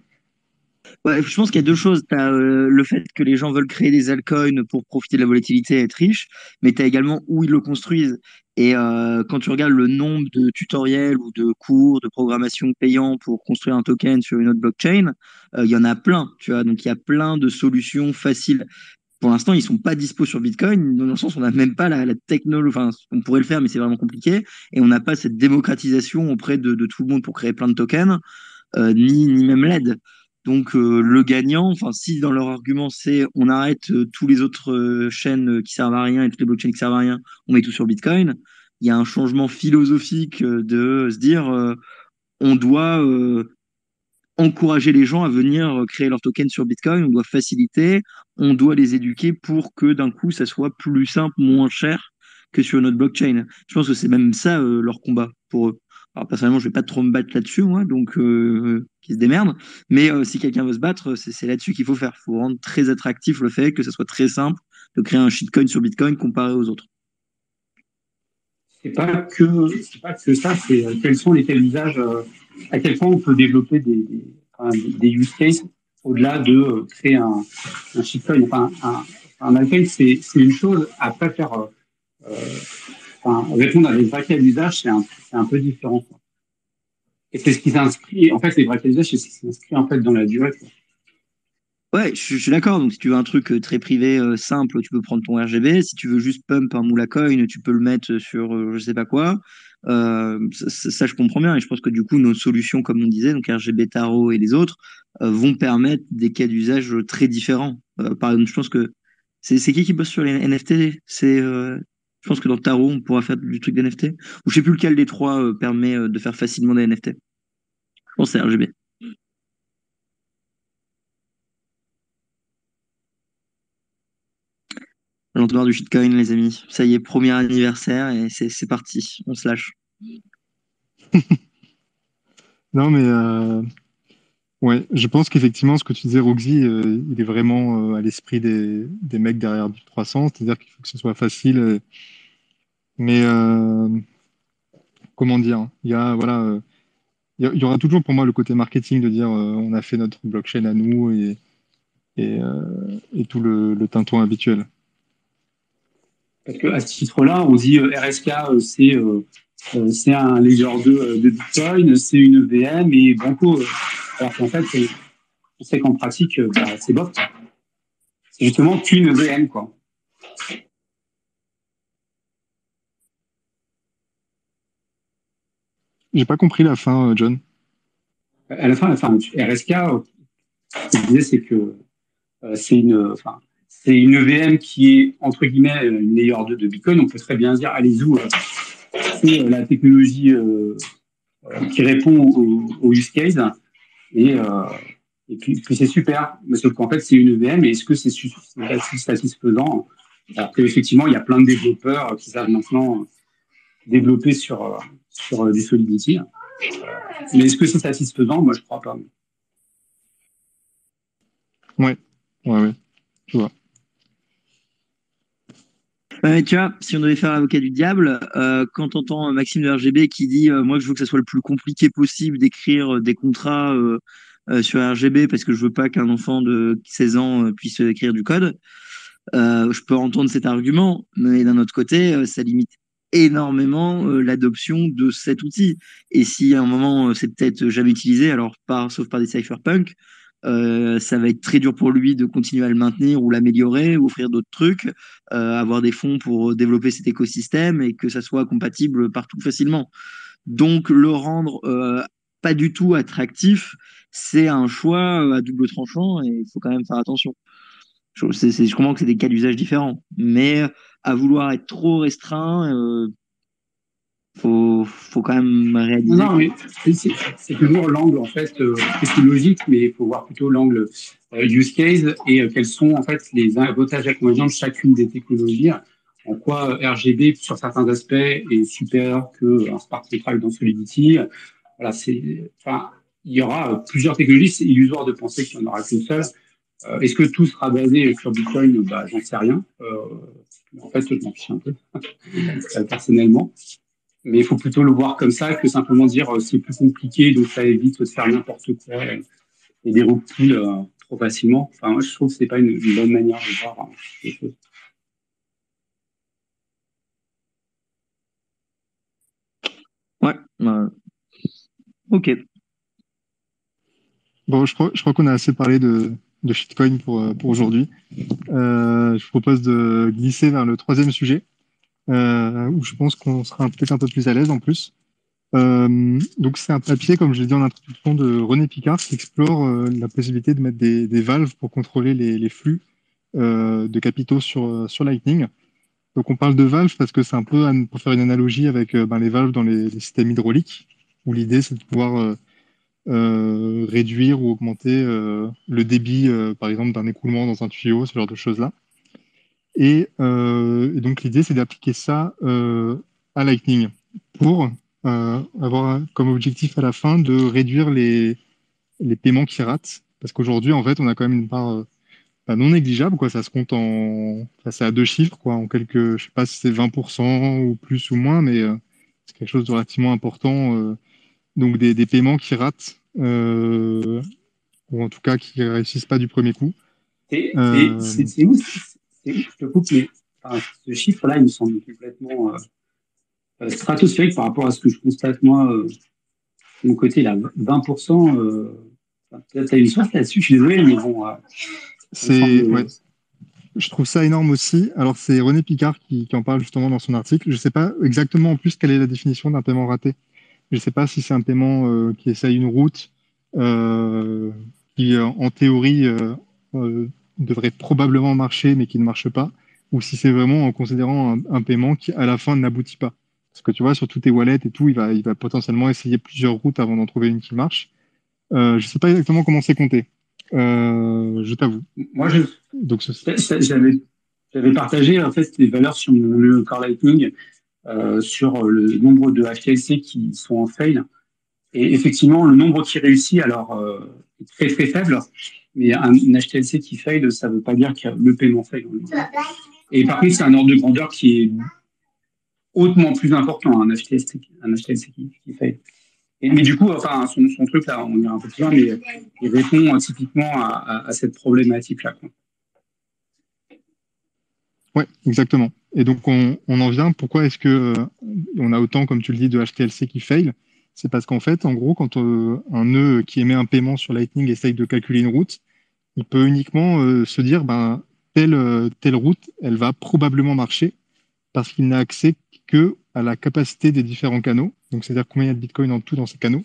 ouais, je pense qu'il y a deux choses. Tu as le fait que les gens veulent créer des altcoins pour profiter de la volatilité et être riches, mais tu as également où ils le construisent. Et quand tu regardes le nombre de tutoriels ou de cours de programmation payants pour construire un token sur une autre blockchain, il y en a plein, tu vois. Donc il y a plein de solutions faciles. pour l'instant, ils sont pas dispo sur Bitcoin, dans le sens où on n'a même pas la technologie, enfin, on pourrait le faire, mais c'est vraiment compliqué, et on n'a pas cette démocratisation auprès de tout le monde pour créer plein de tokens, ni même l'aide. Donc, le gagnant, enfin, si dans leur argument c'est on arrête tous les autres chaînes qui servent à rien et toutes les blockchains qui servent à rien, on met tout sur Bitcoin, il y a un changement philosophique de se dire on doit encourager les gens à venir créer leur token sur Bitcoin, on doit faciliter, on doit les éduquer pour que d'un coup ça soit plus simple, moins cher que sur notre blockchain. Je pense que c'est même ça leur combat pour eux. Alors personnellement, je vais pas trop me battre là-dessus, moi, donc qu'ils se démerdent. Mais si quelqu'un veut se battre, c'est là-dessus qu'il faut faire. Il faut rendre très attractif le fait que ça soit très simple de créer un shitcoin sur Bitcoin comparé aux autres. C'est pas que ça, c'est quels sont les cas d'usage, à quel point on peut développer des use cases au-delà de créer un shitcoin. Enfin, un altcoin, c'est une chose. Après, faire, répondre à des vrais cas d'usage, c'est un peu différent, quoi. Et c'est ce qui s'inscrit, en fait, les vrais cas d'usage, c'est ce qui s'inscrit, en fait, dans la durée, quoi. Ouais, je suis d'accord. Donc, si tu veux un truc très privé, simple, tu peux prendre ton RGB. Si tu veux juste pump un moula coin, tu peux le mettre sur je sais pas quoi. Ça, je comprends bien. Et je pense que du coup, nos solutions, comme on disait, donc RGB Tarot et les autres, vont permettre des cas d'usage très différents. Par exemple, je pense que c'est qui bosse sur les NFT? Je pense que dans Tarot, on pourra faire du truc d'NFT. Ou je sais plus lequel des trois permet de faire facilement des NFT. Je pense que c'est RGB. L'entonnoir du shitcoin, les amis. Ça y est, premier anniversaire et c'est parti. On se lâche. Non, mais ouais, je pense qu'effectivement, ce que tu disais, Roxy, il est vraiment à l'esprit des mecs derrière du 300, c'est-à-dire qu'il faut que ce soit facile. Mais comment dire, il y a, voilà, il y aura toujours pour moi le côté marketing de dire on a fait notre blockchain à nous et tout le tintouin habituel. Parce que à ce titre-là, on dit RSK, c'est un ledger de Bitcoin, c'est une VM et Banco. Alors qu'en fait, on sait qu'en pratique, bah, c'est bof. C'est justement qu'une VM, quoi. J'ai pas compris la fin, John. À la fin, enfin, RSK, ce que je disais, c'est que c'est une VM qui est, entre guillemets, une layer 2 de Bitcoin. On peut très bien dire, allez-y, c'est la technologie qui répond au use case. Et, euh, et puis c'est super. Mais sauf qu'en fait, c'est une VM. Et est-ce que c'est satisfaisant? Alors qu'effectivement, il y a plein de développeurs qui savent maintenant développer sur du Solidity. Mais est-ce que c'est satisfaisant? Moi, je crois pas. Ouais, ouais, ouais, je vois. Ouais, tu vois, si on devait faire l'avocat du diable, quand t'entends Maxime de RGB qui dit moi je veux que ça soit le plus compliqué possible d'écrire des contrats sur RGB parce que je veux pas qu'un enfant de 16 ans puisse écrire du code, je peux entendre cet argument, mais d'un autre côté, ça limite énormément l'adoption de cet outil. Et si à un moment c'est peut-être jamais utilisé, alors sauf par des cypherpunks, ça va être très dur pour lui de continuer à le maintenir ou l'améliorer, ou offrir d'autres trucs, avoir des fonds pour développer cet écosystème et que ça soit compatible partout facilement. Donc le rendre pas du tout attractif, c'est un choix à double tranchant et il faut quand même faire attention. Je comprends que c'est des cas d'usage différents, mais à vouloir être trop restreint, faut quand même Non, réaliser non, mais c'est toujours l'angle en fait technologique, mais il faut voir plutôt l'angle use case et quels sont en fait les avantages et inconvénients de chacune des technologies. En quoi RGB sur certains aspects est supérieur qu'un smart contract dans Solidity. Voilà, enfin, il y aura plusieurs technologies. C'est illusoire de penser qu'il n'y en aura qu'une seule. Est-ce que tout sera basé sur Bitcoin? Bah, j'en sais rien. En fait, je m'en fiche un peu personnellement. Mais il faut plutôt le voir comme ça que simplement dire c'est plus compliqué, donc ça évite de faire n'importe quoi et des reculs trop facilement. Enfin, moi, je trouve que c'est pas une bonne manière de voir les choses. Ouais, ok. Bon, je crois qu'on a assez parlé de shitcoin pour aujourd'hui. Je propose de glisser vers le troisième sujet, où je pense qu'on sera peut-être un peu plus à l'aise en plus. Donc c'est un papier, comme je l'ai dit en introduction, de René Picard qui explore la possibilité de mettre des valves pour contrôler les flux de capitaux sur Lightning. Donc on parle de valves parce que c'est un peu, pour faire une analogie avec les valves dans les systèmes hydrauliques, où l'idée c'est de pouvoir réduire ou augmenter le débit, par exemple, d'un écoulement dans un tuyau, ce genre de choses-là. Et donc l'idée c'est d'appliquer ça à Lightning pour avoir comme objectif à la fin de réduire les paiements qui ratent. Parce qu'aujourd'hui, en fait, on a quand même une part non négligeable, quoi. Ça se compte enfin, c'est à deux chiffres, quoi, en quelques, je sais pas si c'est 20% ou plus ou moins, mais c'est quelque chose de relativement important. Donc des paiements qui ratent, ou en tout cas qui réussissent pas du premier coup. C'est où, je te coupe, mais enfin, ce chiffre-là, il me semble complètement stratosphérique par rapport à ce que je constate moi de mon côté, là, 20%. Tu as une source là-dessus, je suis désolé, mais bon, ça me semble. Ouais, je trouve ça énorme aussi. Alors, c'est René Picard qui en parle justement dans son article. Je sais pas exactement en plus quelle est la définition d'un paiement raté. Je sais pas si c'est un paiement qui essaye une route euh, qui, en théorie, devrait probablement marcher, mais qui ne marche pas, ou si c'est vraiment en considérant un paiement qui, à la fin, n'aboutit pas. Parce que tu vois, sur tous tes wallets et tout, il va potentiellement essayer plusieurs routes avant d'en trouver une qui marche. Je sais pas exactement comment c'est compté. Je t'avoue. Moi, Donc, j'avais partagé en fait des valeurs sur mon Core Lightning sur le nombre de HTLC qui sont en fail. Et effectivement, le nombre qui réussit, alors, est très très faible. Mais une HTLC qui fail, ça ne veut pas dire que le paiement fail. Et par contre, c'est un ordre de grandeur qui est hautement plus important, un HTLC qui fail. Mais du coup, enfin, son truc là, on ira un peu plus loin, mais il répond typiquement à cette problématique-là, quoi. ouais, exactement. Et donc, on en vient. Pourquoi est-ce que on a autant, comme tu le dis, de HTLC qui fail? C'est parce qu'en fait, en gros, quand un nœud qui émet un paiement sur Lightning essaye de calculer une route, il peut uniquement se dire, ben, telle route, elle va probablement marcher parce qu'il n'a accès que à la capacité des différents canaux. Donc, c'est-à-dire combien il y a de Bitcoin en tout dans ces canaux.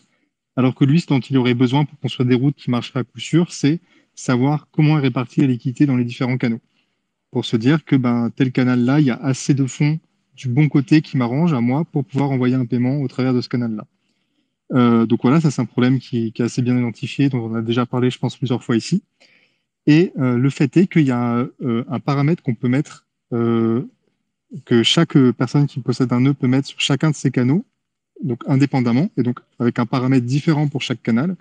Alors que lui, ce dont il aurait besoin pour construire des routes qui marcheraient à coup sûr, c'est savoir comment est répartie la liquidité dans les différents canaux. Pour se dire que ben, tel canal-là, il y a assez de fonds du bon côté qui m'arrange à moi pour pouvoir envoyer un paiement au travers de ce canal-là. Donc voilà, ça c'est un problème qui est assez bien identifié, dont on a déjà parlé, je pense, plusieurs fois ici. Et le fait est qu'il y a un paramètre qu'on peut mettre, que chaque personne qui possède un nœud peut mettre sur chacun de ces canaux, donc indépendamment, et donc avec un paramètre différent pour chaque canal,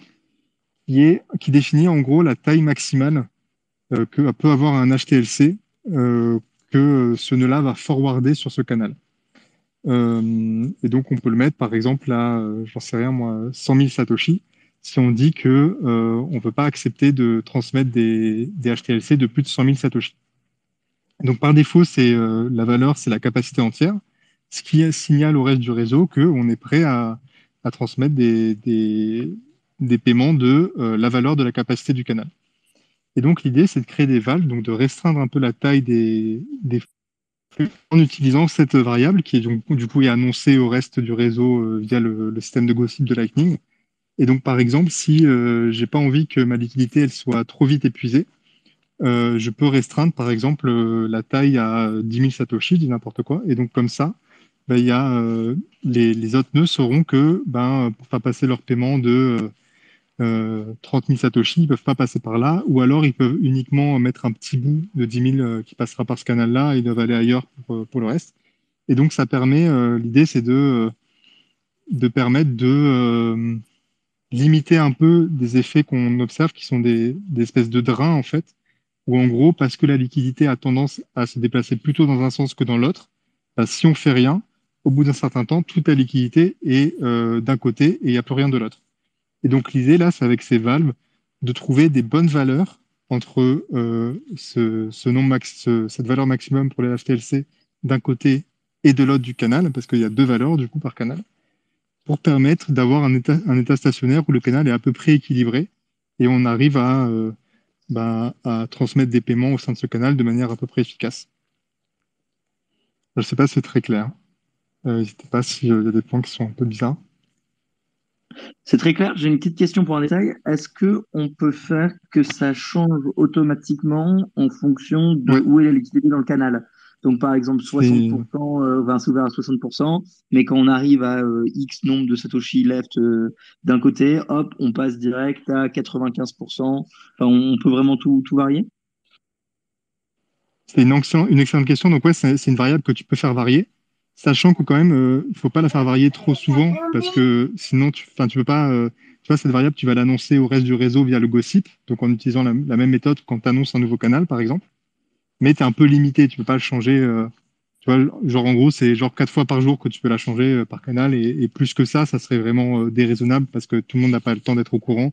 qui définit en gros la taille maximale que peut avoir un HTLC que ce nœud-là va forwarder sur ce canal. Et donc on peut le mettre par exemple à, j'en sais rien moi, 100 000 Satoshi, si on dit que on ne peut pas accepter de transmettre des HTLC de plus de 100 000 Satoshi. Donc par défaut, la valeur, c'est la capacité entière, ce qui signale au reste du réseau qu'on est prêt à transmettre des paiements de la valeur de la capacité du canal. Et donc l'idée, c'est de créer des valves, donc de restreindre un peu la taille des flux en utilisant cette variable qui est du coup est annoncée au reste du réseau via le système de gossip de Lightning. Et donc par exemple, si j'ai pas envie que ma liquidité elle soit trop vite épuisée, je peux restreindre par exemple la taille à 10 000 Satoshi, dis n'importe quoi. Et donc comme ça, ben, il y a, les autres nœuds sauront que ben, pour faire passer leur paiement de 30 000 Satoshi, ils peuvent pas passer par là, ou alors ils peuvent uniquement mettre un petit bout de 10 000 qui passera par ce canal-là, et ils doivent aller ailleurs pour le reste. Et donc ça permet, l'idée c'est de permettre de limiter un peu des effets qu'on observe qui sont des espèces de drains en fait, où en gros, parce que la liquidité a tendance à se déplacer plutôt dans un sens que dans l'autre, bah, si on fait rien, au bout d'un certain temps, toute la liquidité est d'un côté et il n'y a plus rien de l'autre. Et donc l'idée là, c'est avec ces valves de trouver des bonnes valeurs entre cette valeur maximum pour les HTLC d'un côté et de l'autre du canal, parce qu'il y a deux valeurs du coup par canal, pour permettre d'avoir un état stationnaire où le canal est à peu près équilibré et on arrive à à transmettre des paiements au sein de ce canal de manière à peu près efficace. Je ne sais pas si c'est très clair. N'hésitez pas s'il y a des points qui sont un peu bizarres. C'est très clair. J'ai une petite question pour un détail. Est-ce que on peut faire que ça change automatiquement en fonction de Ouais, où est la liquidité dans le canal? Donc, par exemple, c'est 60%, c'est ouvert à 60%, mais quand on arrive à X nombre de Satoshi left d'un côté, hop, on passe direct à 95%. Enfin, on peut vraiment tout varier? c'est une excellente question. Donc ouais, c'est une variable que tu peux faire varier, sachant que quand même, il faut pas la faire varier trop souvent parce que sinon, tu peux pas. Tu vois, cette variable, tu vas l'annoncer au reste du réseau via le gossip, donc en utilisant la même méthode quand tu annonces un nouveau canal, par exemple. Mais tu es un peu limité, tu peux pas le changer. Tu vois, genre en gros, c'est genre 4 fois par jour que tu peux la changer par canal et plus que ça serait vraiment déraisonnable parce que tout le monde n'a pas le temps d'être au courant,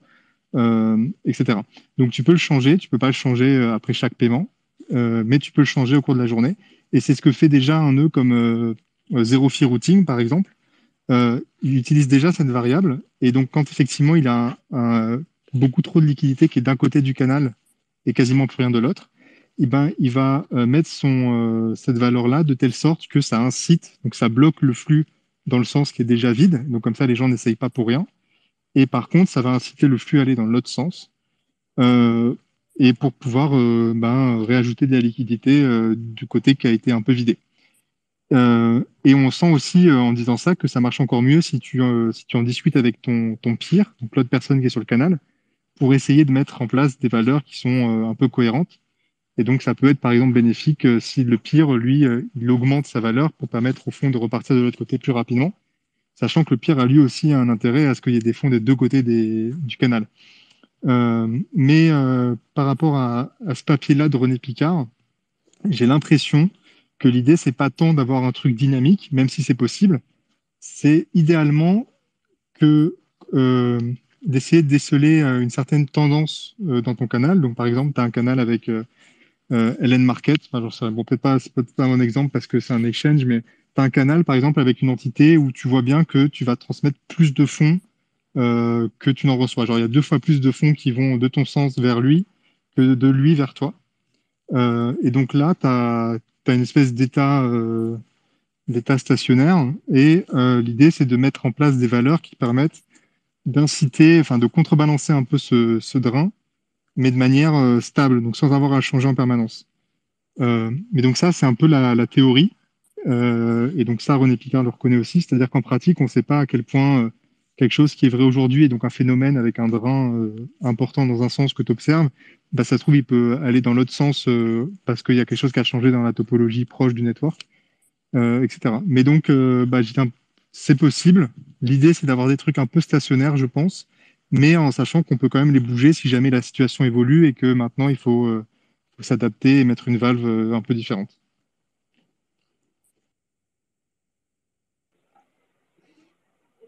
etc. Donc tu peux le changer, tu peux pas le changer après chaque paiement, mais tu peux le changer au cours de la journée. Et c'est ce que fait déjà un nœud comme Zero Fee Routing, par exemple. Il utilise déjà cette variable. Et donc quand effectivement il a beaucoup trop de liquidité qui est d'un côté du canal et quasiment plus rien de l'autre, eh ben, il va mettre cette valeur-là de telle sorte que ça incite, donc ça bloque le flux dans le sens qui est déjà vide. Donc comme ça, les gens n'essayent pas pour rien. Et par contre, ça va inciter le flux à aller dans l'autre sens. Euh, et pour pouvoir réajouter de la liquidité du côté qui a été un peu vidé. Et on sent aussi en disant ça que ça marche encore mieux si tu en discutes avec ton peer, donc l'autre personne qui est sur le canal, pour essayer de mettre en place des valeurs qui sont un peu cohérentes. Et donc ça peut être par exemple bénéfique si le peer, lui, il augmente sa valeur pour permettre au fond de repartir de l'autre côté plus rapidement, sachant que le peer a lui aussi un intérêt à ce qu'il y ait des fonds des deux côtés du canal. Mais par rapport à ce papier-là de René Picard, j'ai l'impression que l'idée, c'est pas tant d'avoir un truc dynamique, même si c'est possible, c'est idéalement que d'essayer de déceler une certaine tendance dans ton canal. Donc, par exemple, tu as un canal avec LN Market. Enfin, bon, c'est peut-être pas un bon exemple parce que c'est un exchange, mais tu as un canal, par exemple, avec une entité où tu vois bien que tu vas transmettre plus de fonds que tu n'en reçois. Genre, il y a 2 fois plus de fonds qui vont de ton sens vers lui que de lui vers toi. Et donc là, tu as une espèce d'état stationnaire. Et l'idée, c'est de mettre en place des valeurs qui permettent d'inciter, enfin de contrebalancer un peu ce drain, mais de manière stable, donc sans avoir à changer en permanence. Mais donc ça, c'est un peu la théorie. Et donc ça, René Picard le reconnaît aussi, c'est-à-dire qu'en pratique, on ne sait pas à quel point quelque chose qui est vrai aujourd'hui est donc un phénomène avec un drain important dans un sens que tu observes, bah, ça se trouve, il peut aller dans l'autre sens parce qu'il y a quelque chose qui a changé dans la topologie proche du network, etc. Mais donc, c'est possible. L'idée, c'est d'avoir des trucs un peu stationnaires, je pense, mais en sachant qu'on peut quand même les bouger si jamais la situation évolue et que maintenant, faut s'adapter et mettre une valve un peu différente.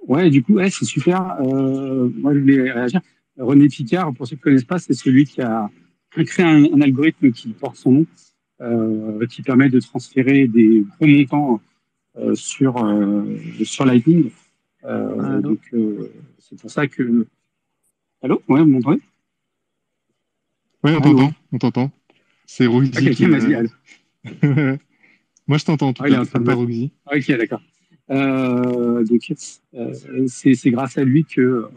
Ouais, du coup, ouais, c'est super. Moi, je voulais réagir. René Picard, pour ceux qui ne connaissent pas, c'est celui qui a créé un algorithme qui porte son nom, qui permet de transférer des gros montants sur Lightning. Allô? C'est pour ça que... Allô? Ouais, vous m'entendez? Oui, Allô? on t'entend. C'est Ah, Roxy qui quelqu'un m'a dit allô. Moi, je t'entends en tout Ah, il est cas, en train peut-être de pas mettre. Roxy. Ah, ok, d'accord. C'est grâce à lui que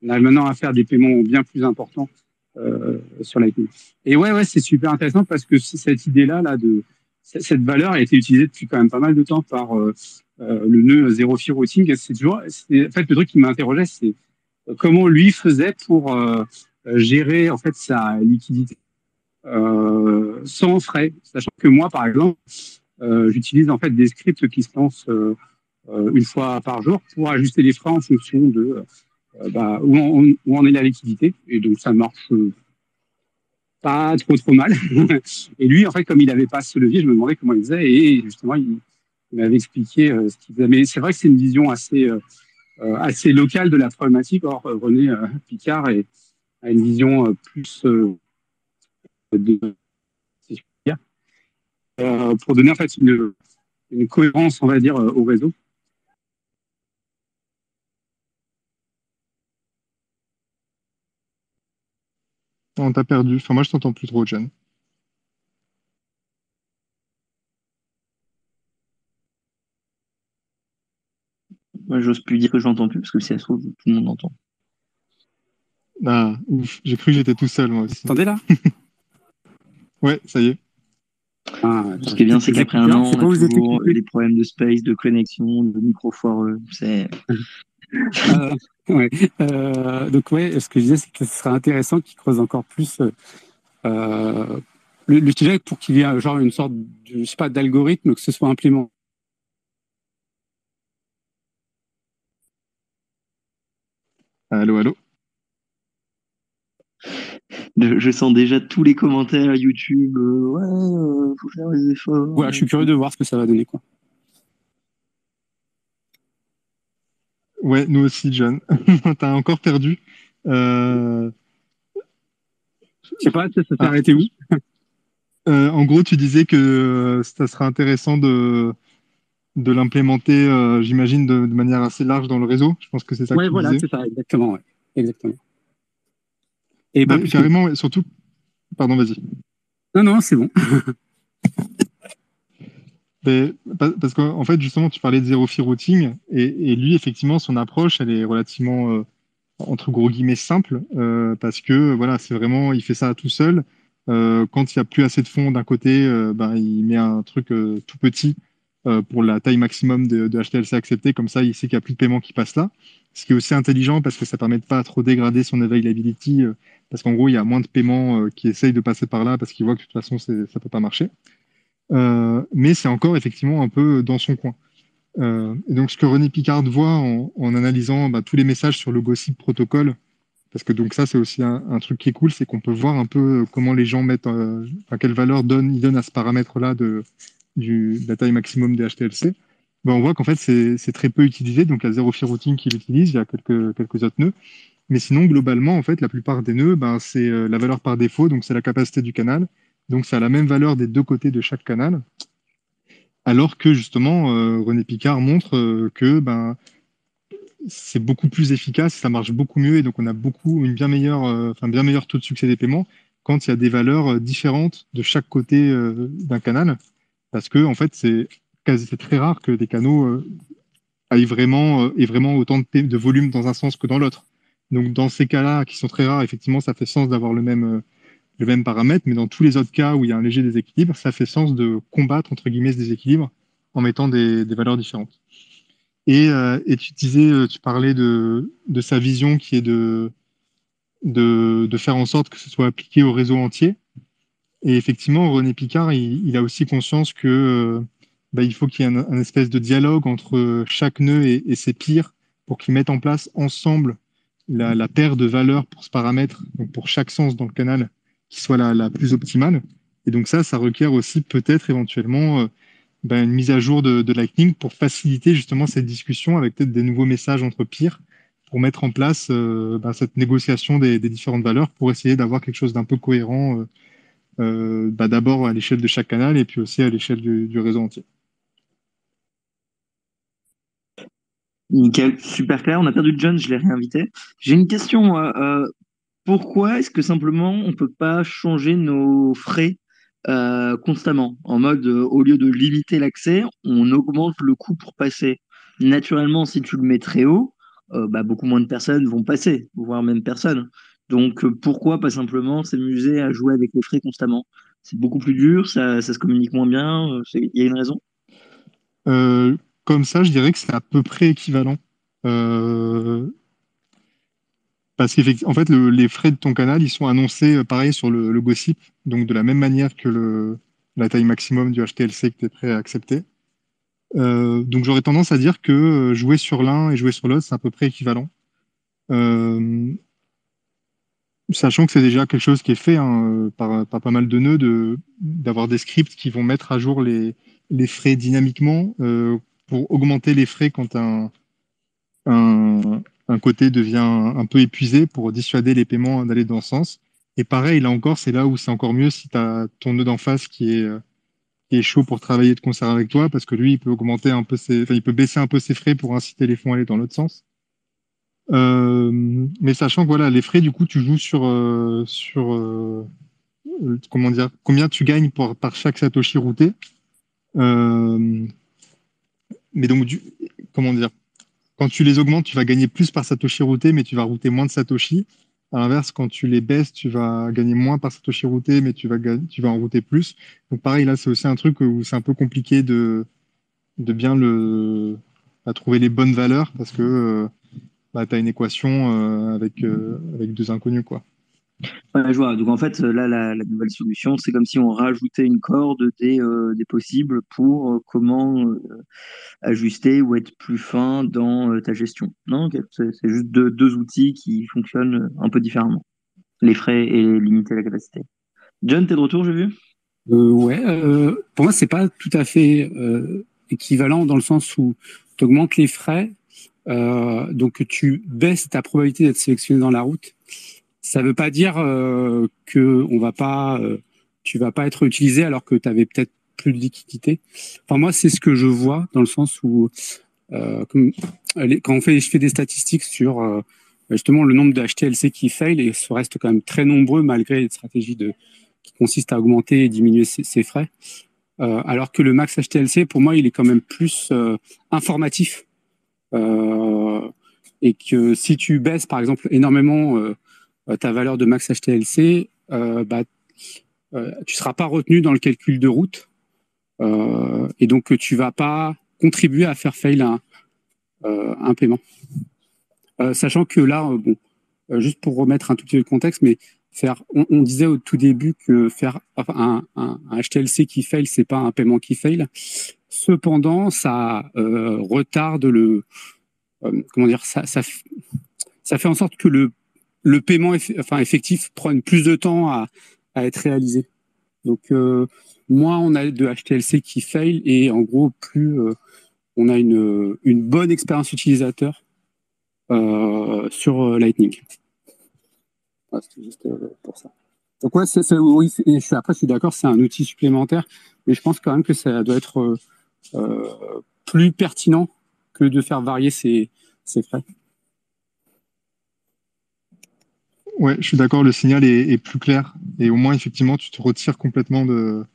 on arrive maintenant à faire des paiements bien plus importants sur Lightning. Et ouais, c'est super intéressant parce que cette idée-là, cette valeur a été utilisée depuis quand même pas mal de temps par le nœud Zero Fee Routing. En fait, le truc qui m'a interrogé, c'est comment lui faisait pour gérer en fait sa liquidité sans frais, sachant que moi, par exemple, j'utilise en fait des scripts qui se lancent une fois par jour pour ajuster les frais en fonction de où en est la liquidité. Et donc ça marche pas trop mal. Et lui, en fait, comme il n'avait pas ce levier, je me demandais comment il faisait. Et justement, il m'avait expliqué ce qu'il faisait. Mais c'est vrai que c'est une vision assez locale de la problématique. Or, René Picard a une vision plus de, si je puis dire, pour donner en fait une cohérence, on va dire, au réseau. On t'a perdu. Enfin, moi, je t'entends plus trop, John. Moi, j'ose plus dire que j'entends plus parce que si ça se trouve, tout le monde entend. Ah, ouf, j'ai cru que j'étais tout seul, moi aussi. Attendez là. Ouais, ça y est. Ah, Ce attends, qui est bien, c'est les qu'après un écouteurs, an, c'est on a pas vous êtes toujours équipés. des problèmes de space, de connexion, de micro foireux. C'est Euh, ouais. Donc ouais, ce que je disais, c'est que ce serait intéressant qu'ils creusent encore plus euh, le sujet pour qu'il y ait genre une sorte de, je sais pas, d'algorithme, que ce soit implémenté. Allô, allô. je sens déjà tous les commentaires YouTube. Ouais, faut faire des efforts. Voilà, je suis curieux de voir ce que ça va donner, quoi. Ouais, nous aussi, John. T'as encore perdu. Euh, Je sais pas, ça s'est ah, arrêté où? en gros, tu disais que ça serait intéressant de l'implémenter, j'imagine, de manière assez large dans le réseau. Je pense que c'est ça que Ouais, tu voilà, disais. c'est ça, exactement, ouais. Exactement. Et bah, Ben, puisque... carrément, et surtout, pardon, vas-y. Non, non, c'est bon. Mais, parce qu'en fait, justement, tu parlais de Zero Fee Routing, et lui, effectivement, son approche, elle est relativement, entre gros guillemets, simple, parce que, voilà, c'est vraiment, il fait ça tout seul. Quand il n'y a plus assez de fonds d'un côté, ben, il met un truc tout petit pour la taille maximum de HTLC accepté, comme ça, il sait qu'il n'y a plus de paiement qui passe là. Ce qui est aussi intelligent parce que ça permet de pas trop dégrader son availability, parce qu'en gros, il y a moins de paiements qui essayent de passer par là parce qu'ils voient que de toute façon, ça peut pas marcher. Mais c'est encore effectivement un peu dans son coin. Et donc, ce que René Picard voit en analysant bah, tous les messages sur le Gossip Protocol, parce que donc ça, c'est aussi un truc qui est cool, c'est qu'on peut voir un peu comment les gens mettent, enfin, quelle valeur ils donnent à ce paramètre-là de la taille maximum des HTLC. Ben, on voit qu'en fait, c'est très peu utilisé. Donc, la Zero Fee Routing qui l'utilise, il y a quelques autres nœuds. Mais sinon, globalement, en fait, la plupart des nœuds, ben, c'est la valeur par défaut, donc c'est la capacité du canal. Donc, ça a la même valeur des deux côtés de chaque canal. Alors que justement, René Picard montre que ben, c'est beaucoup plus efficace, ça marche beaucoup mieux et donc on a une bien meilleur taux de succès des paiements quand il y a des valeurs différentes de chaque côté d'un canal. Parce que en fait, c'est très rare que des canaux aient vraiment autant de volume dans un sens que dans l'autre. Donc dans ces cas-là, qui sont très rares, effectivement, ça fait sens d'avoir le même paramètre, mais dans tous les autres cas où il y a un léger déséquilibre, ça fait sens de combattre, entre guillemets, ce déséquilibre en mettant des valeurs différentes. Et tu disais, tu parlais de sa vision qui est de faire en sorte que ce soit appliqué au réseau entier. Et effectivement, René Picard, il a aussi conscience que bah, il faut qu'il y ait un espèce de dialogue entre chaque nœud et ses pairs pour qu'ils mettent en place ensemble la paire de valeurs pour ce paramètre, donc pour chaque sens dans le canal, qui soit la plus optimale. Et donc ça requiert aussi peut-être éventuellement ben, une mise à jour de Lightning pour faciliter justement cette discussion avec peut-être des nouveaux messages entre pairs pour mettre en place ben, cette négociation des différentes valeurs pour essayer d'avoir quelque chose d'un peu cohérent bah, d'abord à l'échelle de chaque canal et puis aussi à l'échelle du réseau entier. nickel, super clair. On a perdu John, je l'ai réinvité. J'ai une question. Pourquoi est-ce que simplement on peut pas changer nos frais constamment? En mode, au lieu de limiter l'accès, on augmente le coût pour passer. Naturellement, si tu le mets très haut, bah, beaucoup moins de personnes vont passer, voire même personne. Donc, pourquoi pas simplement s'amuser à jouer avec les frais constamment? C'est beaucoup plus dur, ça se communique moins bien. Il y a une raison? Euh, Comme ça, je dirais que c'est à peu près équivalent. Euh, Parce qu'en fait, les frais de ton canal, ils sont annoncés pareil sur le Gossip, donc de la même manière que la taille maximum du HTLC que tu es prêt à accepter. Donc j'aurais tendance à dire que jouer sur l'un et jouer sur l'autre, c'est à peu près équivalent. Euh, Sachant que c'est déjà quelque chose qui est fait hein, par pas mal de nœuds, d'avoir des scripts qui vont mettre à jour les frais dynamiquement pour augmenter les frais quand un côté devient un peu épuisé pour dissuader les paiements d'aller dans ce sens. Et pareil, là encore, c'est là où c'est encore mieux si tu as ton nœud d'en face qui est chaud pour travailler de concert avec toi, parce que lui, il peut augmenter un peu il peut baisser un peu ses frais pour inciter les fonds à aller dans l'autre sens. Mais sachant que voilà, les frais, du coup, tu joues comment dire, combien tu gagnes par chaque Satoshi routé. Euh, mais donc, comment dire, quand tu les augmentes, tu vas gagner plus par Satoshi routé, mais tu vas router moins de Satoshi. À l'inverse, quand tu les baisses, tu vas gagner moins par Satoshi routé, mais tu vas en router plus. Donc pareil, là, c'est aussi un truc où c'est un peu compliqué de bien à trouver les bonnes valeurs parce que bah, tu as une équation avec deux inconnus, quoi. Ouais, je vois. Donc en fait, là, la nouvelle solution, c'est comme si on rajoutait une corde des possibles pour comment ajuster ou être plus fin dans ta gestion. Non, ok. C'est juste deux outils qui fonctionnent un peu différemment. Les frais et limiter la capacité. John, t'es de retour, j'ai vu? Ouais, pour moi, c'est pas tout à fait équivalent dans le sens où tu augmentes les frais, donc tu baisses ta probabilité d'être sélectionné dans la route. Ça veut pas dire que tu vas pas être utilisé alors que tu avais peut-être plus de liquidité. Enfin, moi, c'est ce que je vois dans le sens où quand je fais des statistiques sur justement le nombre de HTLC qui fail et se reste quand même très nombreux malgré les stratégies qui consistent à augmenter et diminuer ses frais. Alors que le max HTLC, pour moi, il est quand même plus informatif. Euh, et que si tu baisses, par exemple, énormément ta valeur de max HTLC, tu seras pas retenu dans le calcul de route. Et donc, tu vas pas contribuer à faire fail un paiement. Sachant que là, bon, juste pour remettre un tout petit peu de contexte, mais on disait au tout début que faire enfin, un HTLC qui fail, c'est pas un paiement qui fail. Cependant, ça retarde comment dire, ça fait en sorte que le paiement effectif prenne plus de temps à être réalisé. Donc, moins on a de HTLC qui fail et en gros, plus on a une bonne expérience utilisateur sur Lightning. Ouais, c'était juste pour ça. Donc ouais, oui, après je suis d'accord, c'est un outil supplémentaire, mais je pense quand même que ça doit être plus pertinent que de faire varier ces frais. Ouais, je suis d'accord, le signal est plus clair. Et au moins, effectivement, tu te retires complètement de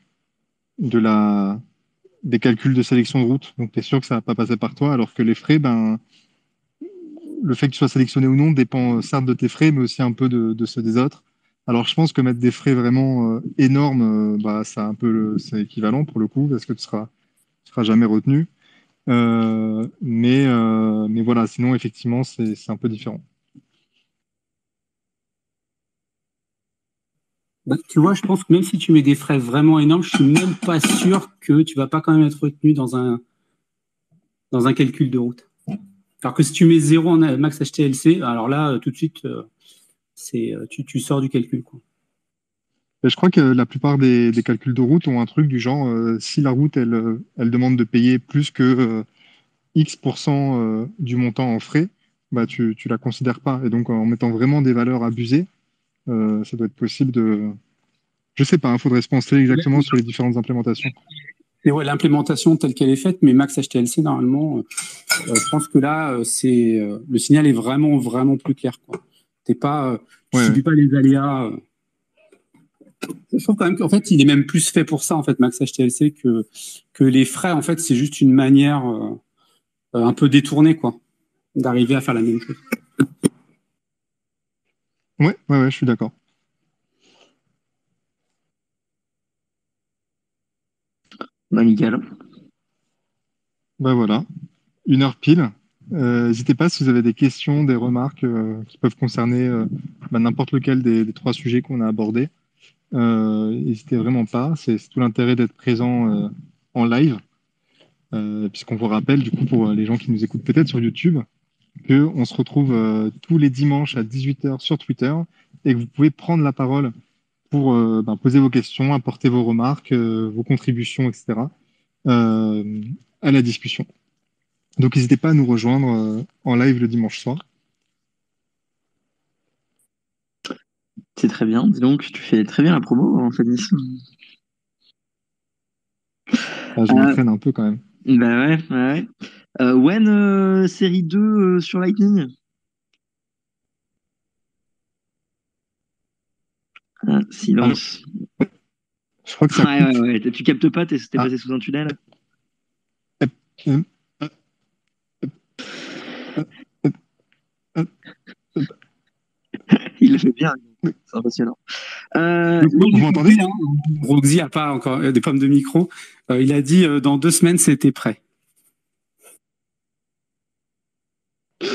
des calculs de sélection de route. Donc, tu es sûr que ça va pas passer par toi, alors que les frais, ben, le fait que tu sois sélectionné ou non dépend certes de tes frais, mais aussi un peu de ceux des autres. Alors, je pense que mettre des frais vraiment énormes, bah, ça c'est équivalent pour le coup, parce que tu seras jamais retenu. Mais voilà, sinon, effectivement, c'est un peu différent. Bah, tu vois, je pense que même si tu mets des frais vraiment énormes, je suis même pas sûr que tu vas pas quand même être retenu dans un calcul de route. Alors que si tu mets 0 en max HTLC, alors là, tout de suite, tu sors du calcul, quoi. Et je crois que la plupart des calculs de route ont un truc du genre, si la route, elle demande de payer plus que X% du montant en frais, bah, tu la considères pas. Et donc, en mettant vraiment des valeurs abusées, ça doit être possible de... Je sais pas, il faudrait se penser exactement sur les différentes implémentations. Et ouais, l'implémentation telle qu'elle est faite, mais max HTLC, normalement, je pense que là, le signal est vraiment, vraiment plus clair, quoi. Tu Ouais, ouais. subis pas les aléas. Je trouve quand même qu'en fait, il est même plus fait pour ça, en fait, max HTLC, que les frais, en fait, c'est juste une manière un peu détournée, quoi, d'arriver à faire la même chose. Ouais, ouais, ouais, je suis d'accord. Bah, nickel. Bah voilà, 1 heure pile. N'hésitez pas si vous avez des questions, des remarques qui peuvent concerner bah, n'importe lequel des trois sujets qu'on a abordés. N'hésitez vraiment pas. C'est tout l'intérêt d'être présent en live. Puisqu'on vous rappelle, du coup, pour les gens qui nous écoutent peut-être sur YouTube, qu'on se retrouve tous les dimanches à 18 h sur Twitter et que vous pouvez prendre la parole pour ben, poser vos questions, apporter vos remarques, vos contributions, etc. euh, à la discussion. Donc n'hésitez pas à nous rejoindre en live le dimanche soir. C'est très bien. Dis donc, tu fais très bien la promo, en fait. Je Euh, m'entraîne un peu quand même. Bah ouais, ouais. Ouais. When série 2 sur Lightning? Silence. Je crois que ça coupe. Ouais. Tu captes pas, t'es passé sous un tunnel. Il le fait bien, c'est impressionnant. Vous m'entendez? Roxy a pas encore des pommes de micro. Il a dit dans 2 semaines c'était prêt.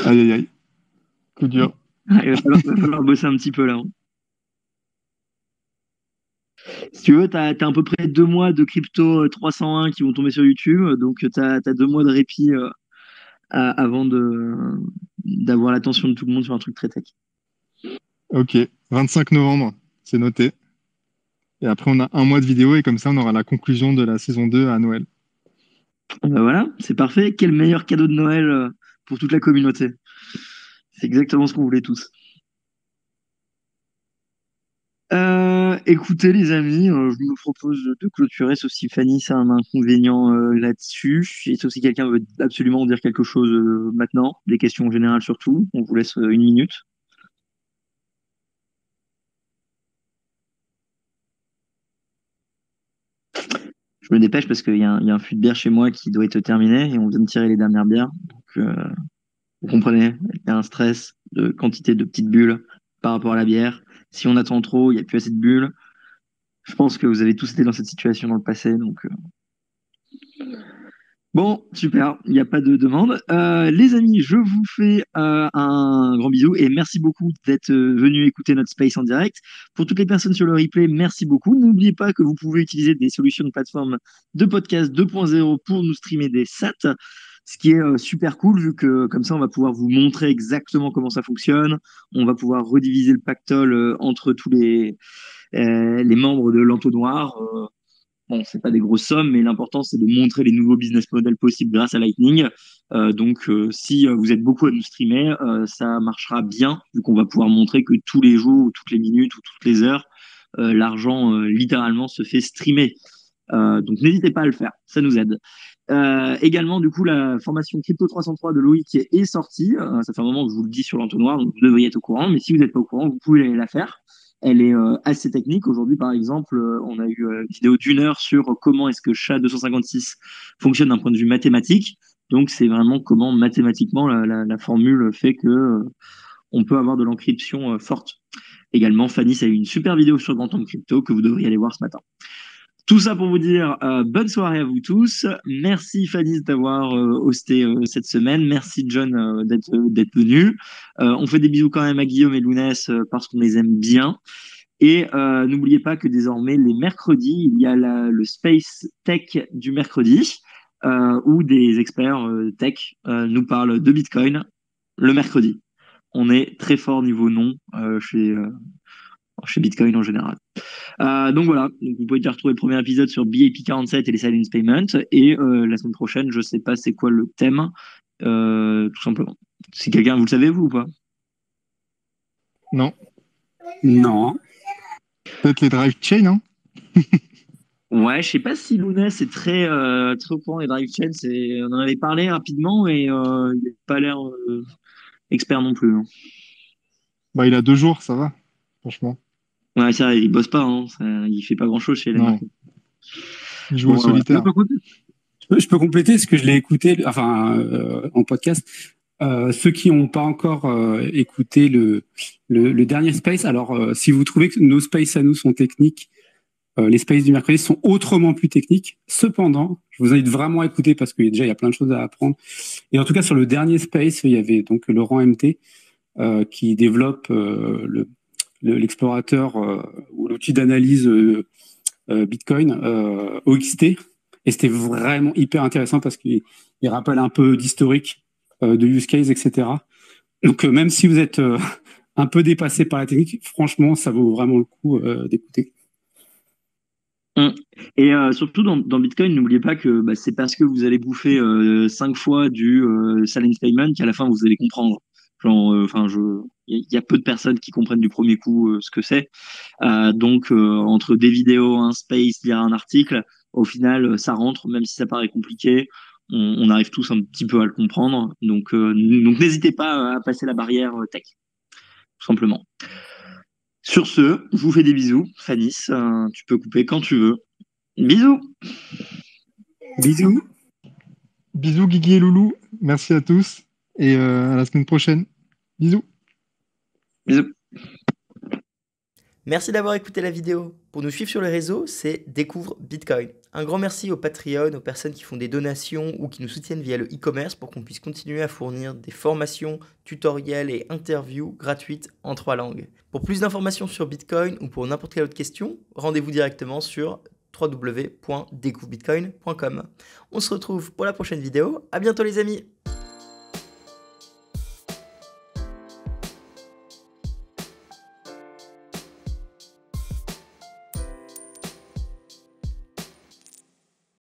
Aïe. Coup dur. Il va falloir bosser un petit peu là. Si tu veux, t'as à peu près 2 mois de crypto 301 qui vont tomber sur YouTube, donc t'as 2 mois de répit avant d'avoir l'attention de tout le monde sur un truc très tech. Ok, 25 novembre, c'est noté. Et après, on a un mois de vidéo et comme ça, on aura la conclusion de la saison 2 à Noël. Ben voilà, c'est parfait. Quel meilleur cadeau de Noël pour toute la communauté. C'est exactement ce qu'on voulait tous. Écoutez les amis, je me propose de clôturer, sauf si Fanny a un inconvénient là-dessus, et sauf si quelqu'un veut absolument dire quelque chose maintenant, des questions générales surtout. On vous laisse 1 minute. Je me dépêche parce qu'il y a un fût de bière chez moi qui doit être terminé et on vient de tirer les dernières bières. Donc, vous comprenez, il y a un stress de quantité de petites bulles par rapport à la bière. Si on attend trop, il n'y a plus assez de bulles. Je pense que vous avez tous été dans cette situation dans le passé, donc bon, super, il n'y a pas de demande. Les amis, je vous fais un grand bisou et merci beaucoup d'être venus écouter notre space en direct. Pour toutes les personnes sur le replay, merci beaucoup. N'oubliez pas que vous pouvez utiliser des solutions de plateforme de podcast 2.0 pour nous streamer des sats, ce qui est super cool vu que comme ça, on va pouvoir vous montrer exactement comment ça fonctionne. On va pouvoir rediviser le pactole entre tous les membres de l'entonnoir. Bon, c'est pas des grosses sommes, mais l'important, c'est de montrer les nouveaux business models possibles grâce à Lightning. Donc, si vous êtes beaucoup à nous streamer, ça marchera bien, vu qu'on va pouvoir montrer que tous les jours, ou toutes les minutes, ou toutes les heures, l'argent, littéralement, se fait streamer. Donc, n'hésitez pas à le faire, ça nous aide. Également, du coup, la formation Crypto 303 de Loïc est sortie. Ça fait un moment que je vous le dis sur l'entonnoir, donc vous devriez être au courant. Mais si vous n'êtes pas au courant, vous pouvez aller la faire. Elle est assez technique. Aujourd'hui, par exemple, on a eu une vidéo d'1 heure sur comment est-ce que SHA-256 fonctionne d'un point de vue mathématique. Donc, c'est vraiment comment mathématiquement la formule fait que on peut avoir de l'encryption forte. Également, Fanny a eu une super vidéo sur Quantum Crypto que vous devriez aller voir ce matin. Tout ça pour vous dire bonne soirée à vous tous. Merci Fanny d'avoir hosté cette semaine. Merci John d'être venu. On fait des bisous quand même à Guillaume et Lounès parce qu'on les aime bien. Et n'oubliez pas que désormais, les mercredis, il y a le Space Tech du mercredi où des experts tech nous parlent de Bitcoin le mercredi. On est très fort niveau nom chez Bitcoin en général. Donc voilà, donc vous pouvez déjà retrouver le premier épisode sur BAP47 et les Silence Payment. Et la semaine prochaine, je sais pas c'est quoi le thème, tout simplement. Si quelqu'un, vous le savez, vous ou pas? Non. Peut-être les drive chain, hein? Ouais, je sais pas si Lounès est très au courant des drive chains. On en avait parlé rapidement et il n'a pas l'air expert non plus. Hein. Bah, il a 2 jours, ça va, franchement. Ouais, ça, il bosse pas, hein. Il fait pas grand chose chez les Non. Il joue au ouais. solitaire. Je peux compléter ce que je l'ai écouté, en podcast. Ceux qui n'ont pas encore écouté le dernier space, alors si vous trouvez que nos spaces à nous sont techniques, les spaces du mercredi sont autrement plus techniques. Cependant, je vous invite vraiment à écouter parce qu'il y a plein de choses à apprendre. Et en tout cas, sur le dernier space, il y avait donc Laurent MT qui développe l'explorateur ou l'outil d'analyse Bitcoin OXT. Et c'était vraiment hyper intéressant parce qu'il rappelle un peu d'historique de use case, etc. Donc, même si vous êtes un peu dépassé par la technique, franchement, ça vaut vraiment le coup d'écouter. Et surtout dans Bitcoin, n'oubliez pas que c'est parce que vous allez bouffer 5 fois du silence payment qu'à la fin vous allez comprendre. Il y a peu de personnes qui comprennent du premier coup ce que c'est. Donc entre des vidéos, un space, lire un article, au final ça rentre, même si ça paraît compliqué. On arrive tous un petit peu à le comprendre. Donc n'hésitez pas à passer la barrière tech, tout simplement. Sur ce, je vous fais des bisous. Fanny, tu peux couper quand tu veux. Bisous. Bisous. Bisous Guigui et Loulou. Merci à tous et à la semaine prochaine. Bisous. Bisous. Merci d'avoir écouté la vidéo. Pour nous suivre sur les réseaux, c'est Découvre Bitcoin. Un grand merci aux Patreon, aux personnes qui font des donations ou qui nous soutiennent via le e-commerce pour qu'on puisse continuer à fournir des formations, tutoriels et interviews gratuites en 3 langues. Pour plus d'informations sur Bitcoin ou pour n'importe quelle autre question, rendez-vous directement sur www.découvrebitcoin.com. On se retrouve pour la prochaine vidéo. À bientôt les amis!